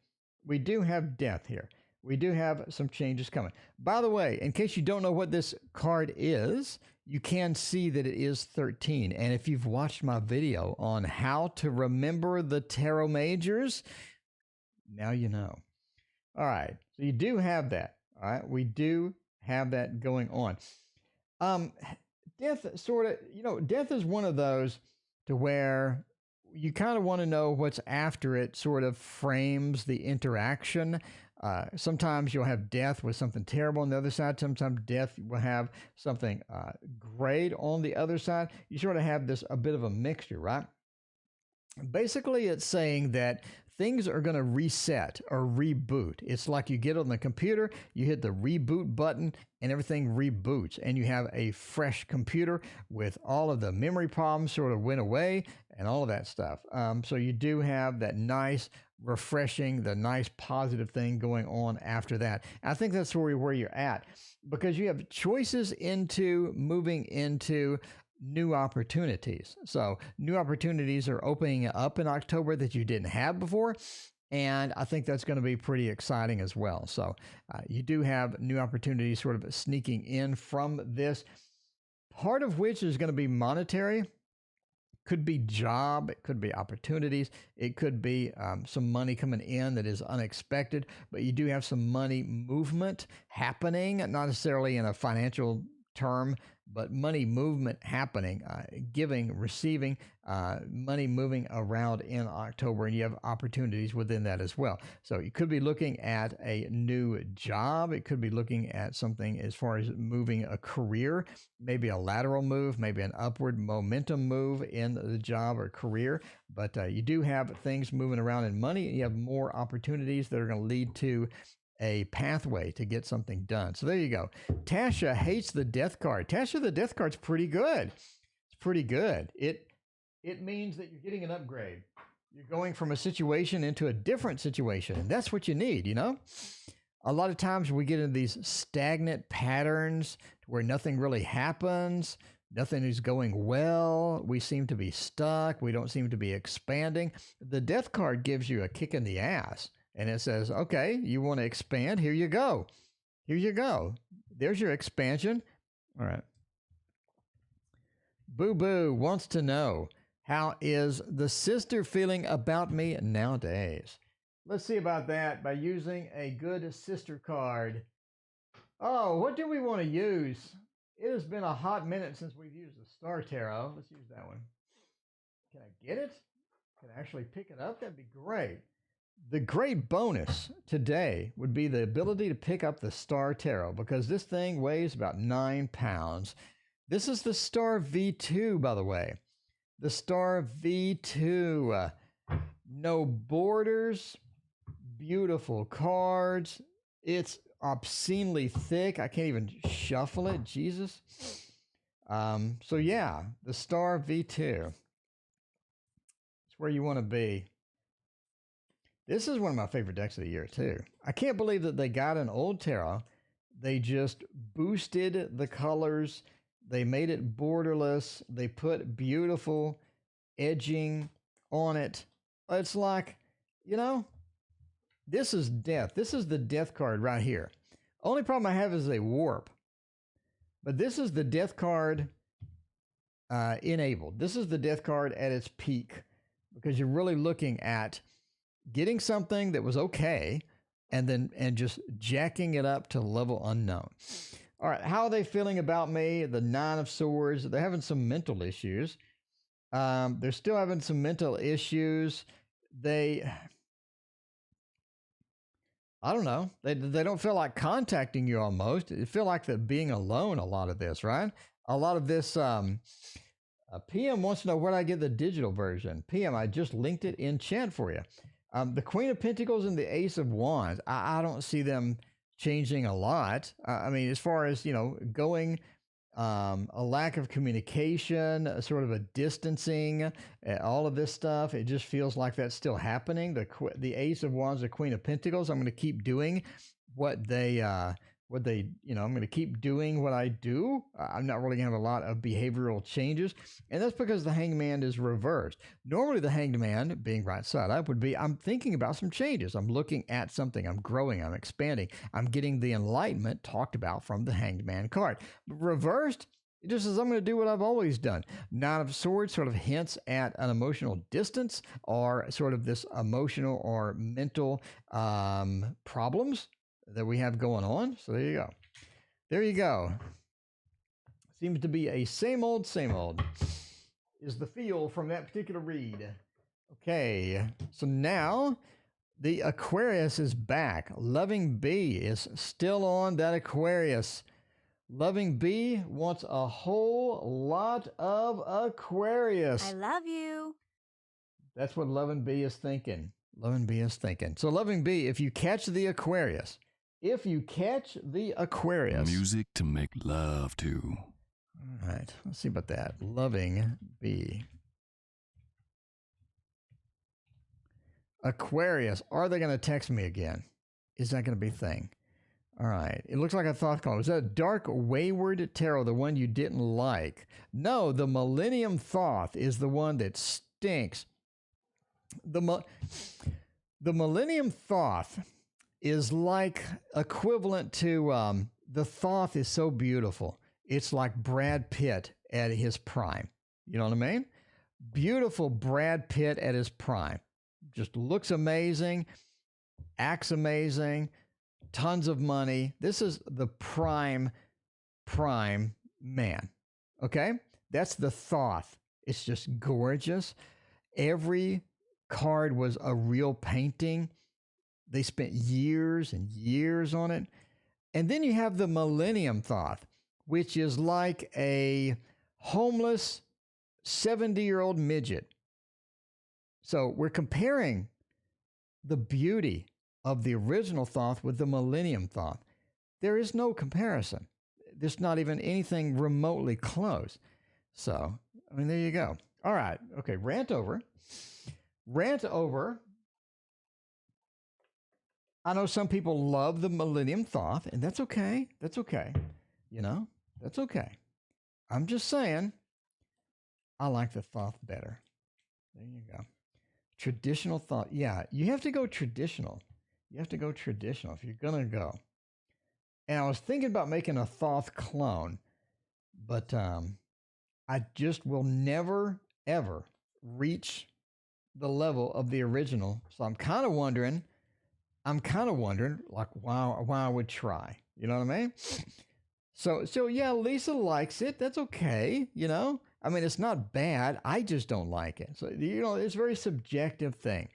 We do have death here. We do have some changes coming. By the way, in case you don't know what this card is, you can see that it is 13. And if you've watched my video on how to remember the tarot majors, now you know. All right. So you do have that. All right. We do have that going on. Death death is one of those to where you kind of want to know what's after it sort of frames the interaction. Sometimes you'll have death with something terrible on the other side. Sometimes death will have something great on the other side. You sort of have a bit of a mixture, right? Basically, it's saying that things are going to reset or reboot. It's like you get on the computer, you hit the reboot button, and everything reboots. And you have a fresh computer with all of the memory problems sort of went away and all of that stuff. So you do have that nice refreshing, the nice positive thing going on after that. I think that's where you're at, because you have choices into moving into new opportunities. So new opportunities are opening up in October that you didn't have before. And I think that's going to be pretty exciting as well. So you do have new opportunities sort of sneaking in from this, part of which is going to be monetary. Could be job, it could be opportunities, it could be some money coming in that is unexpected, but you do have some money movement happening, not necessarily in a financial term, but money movement happening, giving, receiving, money moving around in October, and you have opportunities within that as well. So you could be looking at a new job. It could be looking at something as far as moving a career, maybe a lateral move, maybe an upward momentum move in the job or career. But you do have things moving around in money. You have more opportunities that are going to lead to a pathway to get something done. So there you go. Tasha hates the death card. Tasha, the death card's pretty good. It's pretty good. It means that you're getting an upgrade. You're going from a situation into a different situation. And that's what you need, you know? A lot of times we get into these stagnant patterns where nothing really happens. Nothing is going well. We seem to be stuck. We don't seem to be expanding. The death card gives you a kick in the ass. And it says, okay, you want to expand? Here you go. Here you go. There's your expansion. All right. Boo Boo wants to know, how is the sister feeling about me nowadays? Let's see about that by using a good sister card. Oh, what do we want to use? It has been a hot minute since we've used the Star Tarot. Let's use that one. Can I get it? Can I actually pick it up? That'd be great. The great bonus today would be the ability to pick up the Star Tarot, because this thing weighs about 9 pounds. This is the Star V2, by the way. The Star V2. No borders. Beautiful cards. It's obscenely thick. I can't even shuffle it. Jesus. So yeah, the Star V2. It's where you want to be. This is one of my favorite decks of the year, too. I can't believe that they got an old tarot. They just boosted the colors. They made it borderless. They put beautiful edging on it. It's like, this is death. This is the death card right here. Only problem I have is a warp. But this is the death card enabled. This is the death card at its peak, because you're really looking at getting something that was okay and just jacking it up to level unknown. All right, how are they feeling about me? The 9 of Swords. They're having some mental issues. They're still having some mental issues. I don't know. They don't feel like contacting you almost. They feel like they're being alone a lot of this, right? A lot of this, PM wants to know where I get the digital version. PM, I just linked it in chat for you. The Queen of Pentacles and the Ace of Wands, I don't see them changing a lot. I mean, as far as, going, a lack of communication, sort of a distancing, all of this stuff, it just feels like that's still happening. The Ace of Wands, the Queen of Pentacles, I'm going to keep doing what they, I'm going to keep doing what I do. I'm not really going to have a lot of behavioral changes. And that's because the Hangman is reversed. Normally the Hanged Man, being right side up, would be, I'm thinking about some changes. I'm looking at something. I'm growing. I'm expanding. I'm getting the enlightenment talked about from the Hanged Man card. But reversed, it just says I'm going to do what I've always done. Nine of Swords sort of hints at an emotional distance or sort of this emotional or mental problems that we have going on. So there you go. There you go. Seems to be a same old is the feel from that particular read. Okay, so now the Aquarius is back. Loving Bee is still on that Aquarius. Loving Bee wants a whole lot of Aquarius. I love you. That's what Loving Bee is thinking. Loving Bee is thinking. So Loving Bee, if you catch the Aquarius, Music to make love to. All right, let's see about that. Loving Bee. Aquarius, are they going to text me again? Is that going to be a thing? All right, it looks like a thought call. Was that Dark Wayward Tarot, the one you didn't like? No, the Millennium Thoth is the one that stinks. The Millennium Thoth is like equivalent to the Thoth is so beautiful. It's like Brad Pitt at his prime. You know what I mean? Beautiful Brad Pitt at his prime. Just looks amazing, acts amazing, tons of money. This is the prime man. Okay? That's the Thoth. It's just gorgeous. Every card was a real painting. They spent years and years on it. And then you have the Millennium Thoth, which is like a homeless 70-year-old midget. So we're comparing the beauty of the original Thoth with the Millennium Thoth. There is no comparison. There's not even anything remotely close. So, I mean, there you go. All right. Okay, rant over. Rant over. I know some people love the Millennium Thoth, and that's okay. That's okay. That's okay. I'm just saying, I like the Thoth better. There you go. Traditional Thoth. Yeah, you have to go traditional. You have to go traditional if you're going to go. And I was thinking about making a Thoth clone, but I just will never, ever reach the level of the original. So I'm kind of wondering, like, why I would try. You know what I mean? So yeah, Lisa likes it. That's okay. I mean, it's not bad. I just don't like it. So, it's a very subjective thing.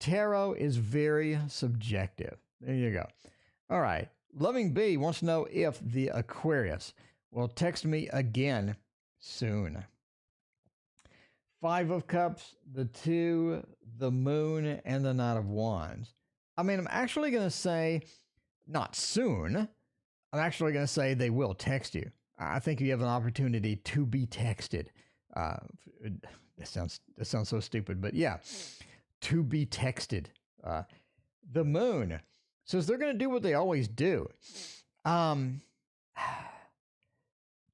Tarot is very subjective. There you go. All right. Loving Bee wants to know if the Aquarius will text me again soon. Five of Cups, the Two, the Moon, and the Knight of Wands. I mean, I'm actually going to say not soon. I'm actually going to say they will text you. I think you have an opportunity to be texted. That sounds so stupid, but yeah, to be texted. The Moon says they're going to do what they always do.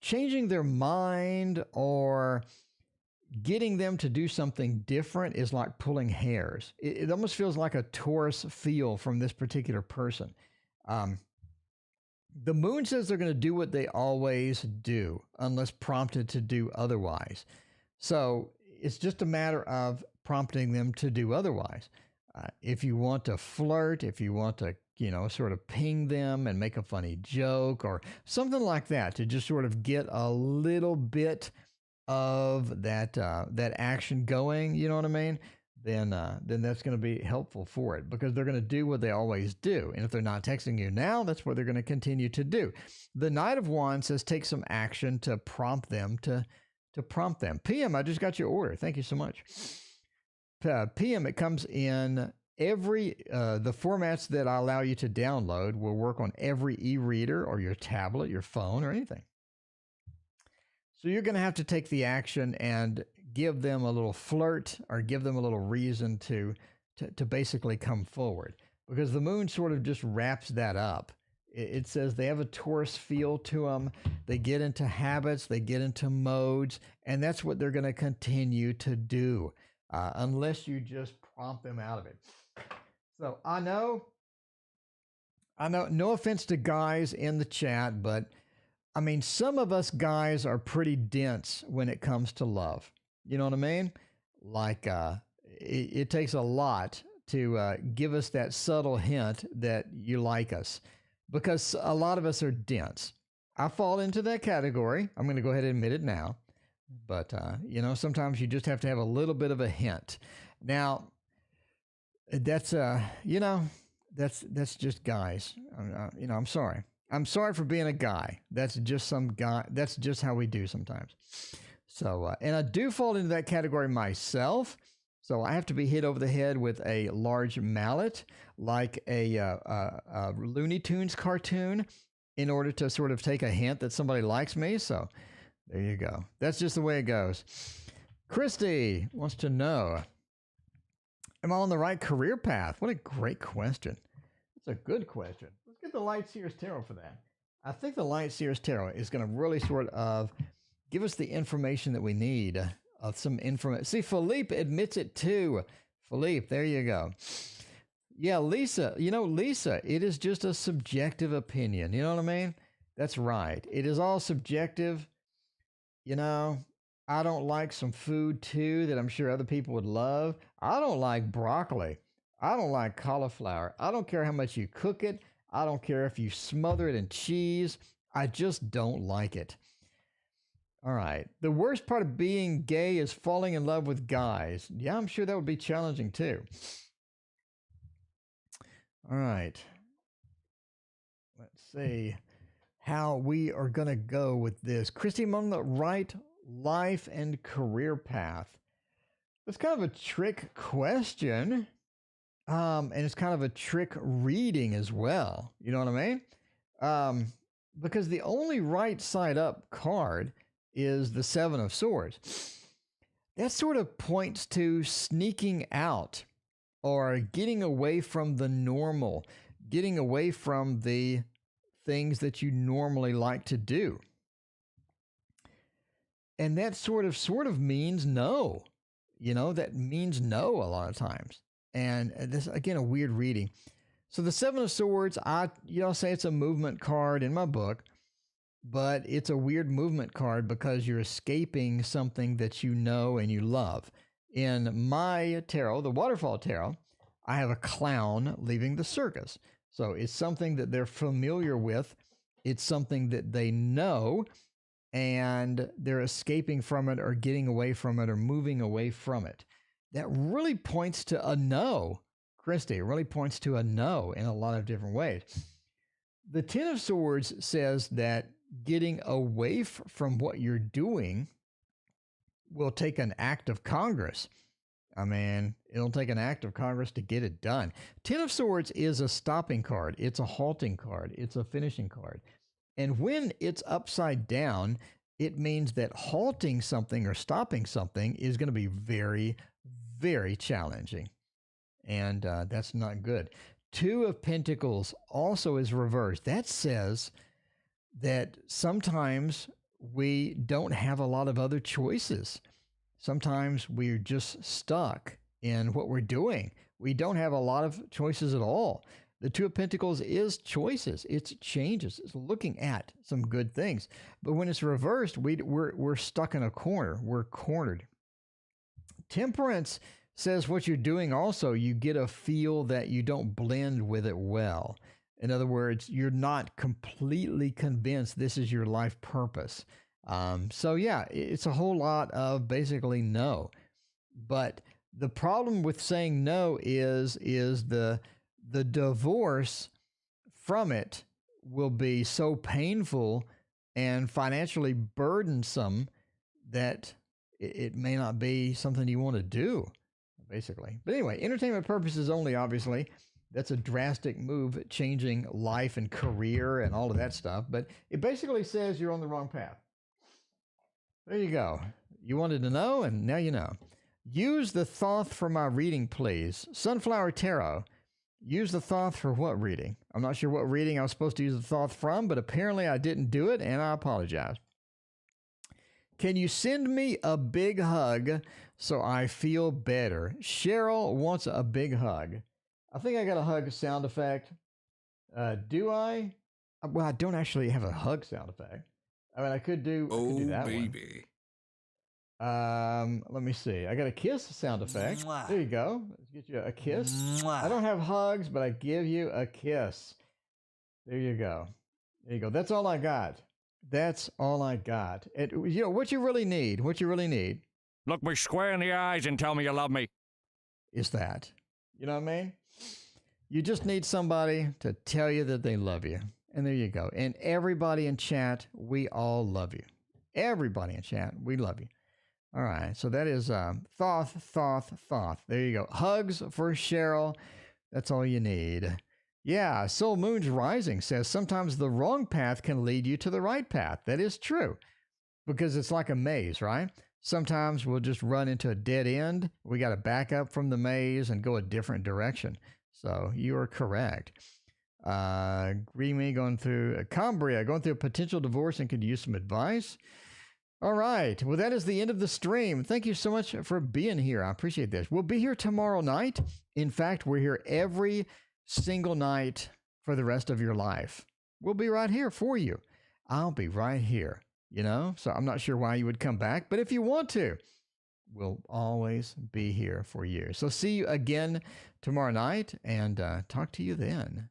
Changing their mind or getting them to do something different is like pulling hairs. It almost feels like a Taurus feel from this particular person. The Moon says they're going to do what they always do unless prompted to do otherwise. So it's just a matter of prompting them to do otherwise. If you want to flirt, if you want to, sort of ping them and make a funny joke or something like that to just sort of get a little bit of that action going, you know what I mean? Then that's going to be helpful for it because they're going to do what they always do. And if they're not texting you now, that's what they're going to continue to do. The Knight of Wands says take some action to prompt them to prompt them. PM, I just got your order. Thank you so much. PM, it comes in the formats that I allow you to download will work on every e-reader or your tablet, your phone, or anything. So you're going to have to take the action and give them a little flirt or give them a little reason to basically come forward, because the moon sort of just wraps that up. It says they have a Taurus feel to them. They get into habits, they get into modes, and that's what they're going to continue to do unless you just prompt them out of it. So I know, no offense to guys in the chat, but I mean, some of us guys are pretty dense when it comes to love. You know what I mean? Like, it takes a lot to give us that subtle hint that you like us, because a lot of us are dense. I fall into that category. I'm going to go ahead and admit it now. But, sometimes you just have to have a little bit of a hint. Now, that's, that's just guys. I'm sorry. I'm sorry for being a guy. That's just some guy. That's just how we do sometimes. So, and I do fall into that category myself. So I have to be hit over the head with a large mallet, like a Looney Tunes cartoon, in order to sort of take a hint that somebody likes me. So there you go. That's just the way it goes. Christy wants to know, am I on the right career path? What a great question. That's a good question. Let's get the Light Seers Tarot for that. I think the Light Seers Tarot is going to really sort of give us the information that we need. Some information. See, Philippe admits it too. Philippe, there you go. Yeah, Lisa, Lisa, it is just a subjective opinion. You know what I mean? That's right. It is all subjective. I don't like some food too that I'm sure other people would love. I don't like broccoli. I don't like cauliflower. I don't care how much you cook it. I don't care if you smother it in cheese. I just don't like it. All right. The worst part of being gay is falling in love with guys. Yeah, I'm sure that would be challenging too. All right. Let's see how we are going to go with this. Christy, I'm on the right life and career path. It's kind of a trick question. And it's kind of a trick reading as well. You know what I mean? Because the only right side up card is the Seven of Swords. That sort of points to sneaking out or getting away from the normal, getting away from the things that you normally like to do. And that sort of means no. That means no a lot of times. And this, again, a weird reading. So the Seven of Swords, I say it's a movement card in my book, but it's a weird movement card because you're escaping something that you know and you love. In my tarot, the Waterfall Tarot, I have a clown leaving the circus. So it's something that they're familiar with. It's something that they know, and they're escaping from it or getting away from it or moving away from it. That really points to a no, Christy. It really points to a no in a lot of different ways. The Ten of Swords says that getting away from what you're doing will take an act of Congress. I mean, it'll take an act of Congress to get it done. Ten of Swords is a stopping card. It's a halting card. It's a finishing card. And when it's upside down, it means that halting something or stopping something is going to be very, very challenging. And that's not good. Two of Pentacles also is reversed. That says that sometimes we don't have a lot of other choices. Sometimes we're just stuck in what we're doing. We don't have a lot of choices at all. The Two of Pentacles is choices. It's changes. It's looking at some good things. But when it's reversed, we're stuck in a corner. We're cornered. Temperance says what you're doing also, you get a feel that you don't blend with it well. In other words, you're not completely convinced this is your life purpose. So yeah, it's a whole lot of basically no. But the problem with saying no is the divorce from it will be so painful and financially burdensome that it may not be something you want to do. basically. But anyway, entertainment purposes only, obviously. That's a drastic move, changing life and career and all of that stuff. But it basically says you're on the wrong path. There you go. You wanted to know, and now you know. Use the Thoth for my reading, please. Sunflower Tarot. Use the Thoth for what reading? I'm not sure what reading I was supposed to use the Thoth from, but apparently I didn't do it, and I apologize. Can you send me a big hug so I feel better? Cheryl wants a big hug. I think I got a hug sound effect. Do I? Well, I don't actually have a hug sound effect. I mean, I could do that baby. Let me see. I got a kiss sound effect. Mwah. There you go. Let's get you a kiss. Mwah. I don't have hugs, but I give you a kiss. There you go. There you go. That's all I got. That's all I got. You know what you really need. What you really need. Look me square in the eyes and tell me you love me. Is that? You know what I mean? You just need somebody to tell you that they love you. And there you go. And everybody in chat, we all love you. Everybody in chat, we love you. All right. So that is Thoth. There you go. Hugs for Cheryl. That's all you need. Yeah. Soul Moon's Rising says sometimes the wrong path can lead you to the right path. That is true. Because it's like a maze, right? Sometimes we'll just run into a dead end. We got to back up from the maze and go a different direction. So you are correct. Green going through Cambria, going through a potential divorce and could use some advice. All right. Well, that is the end of the stream. Thank you so much for being here. I appreciate this. We'll be here tomorrow night. In fact, we're here every single night for the rest of your life. We'll be right here for you. I'll be right here, you know? So I'm not sure why you would come back, but if you want to, we'll always be here for you. So see you again tomorrow night and talk to you then.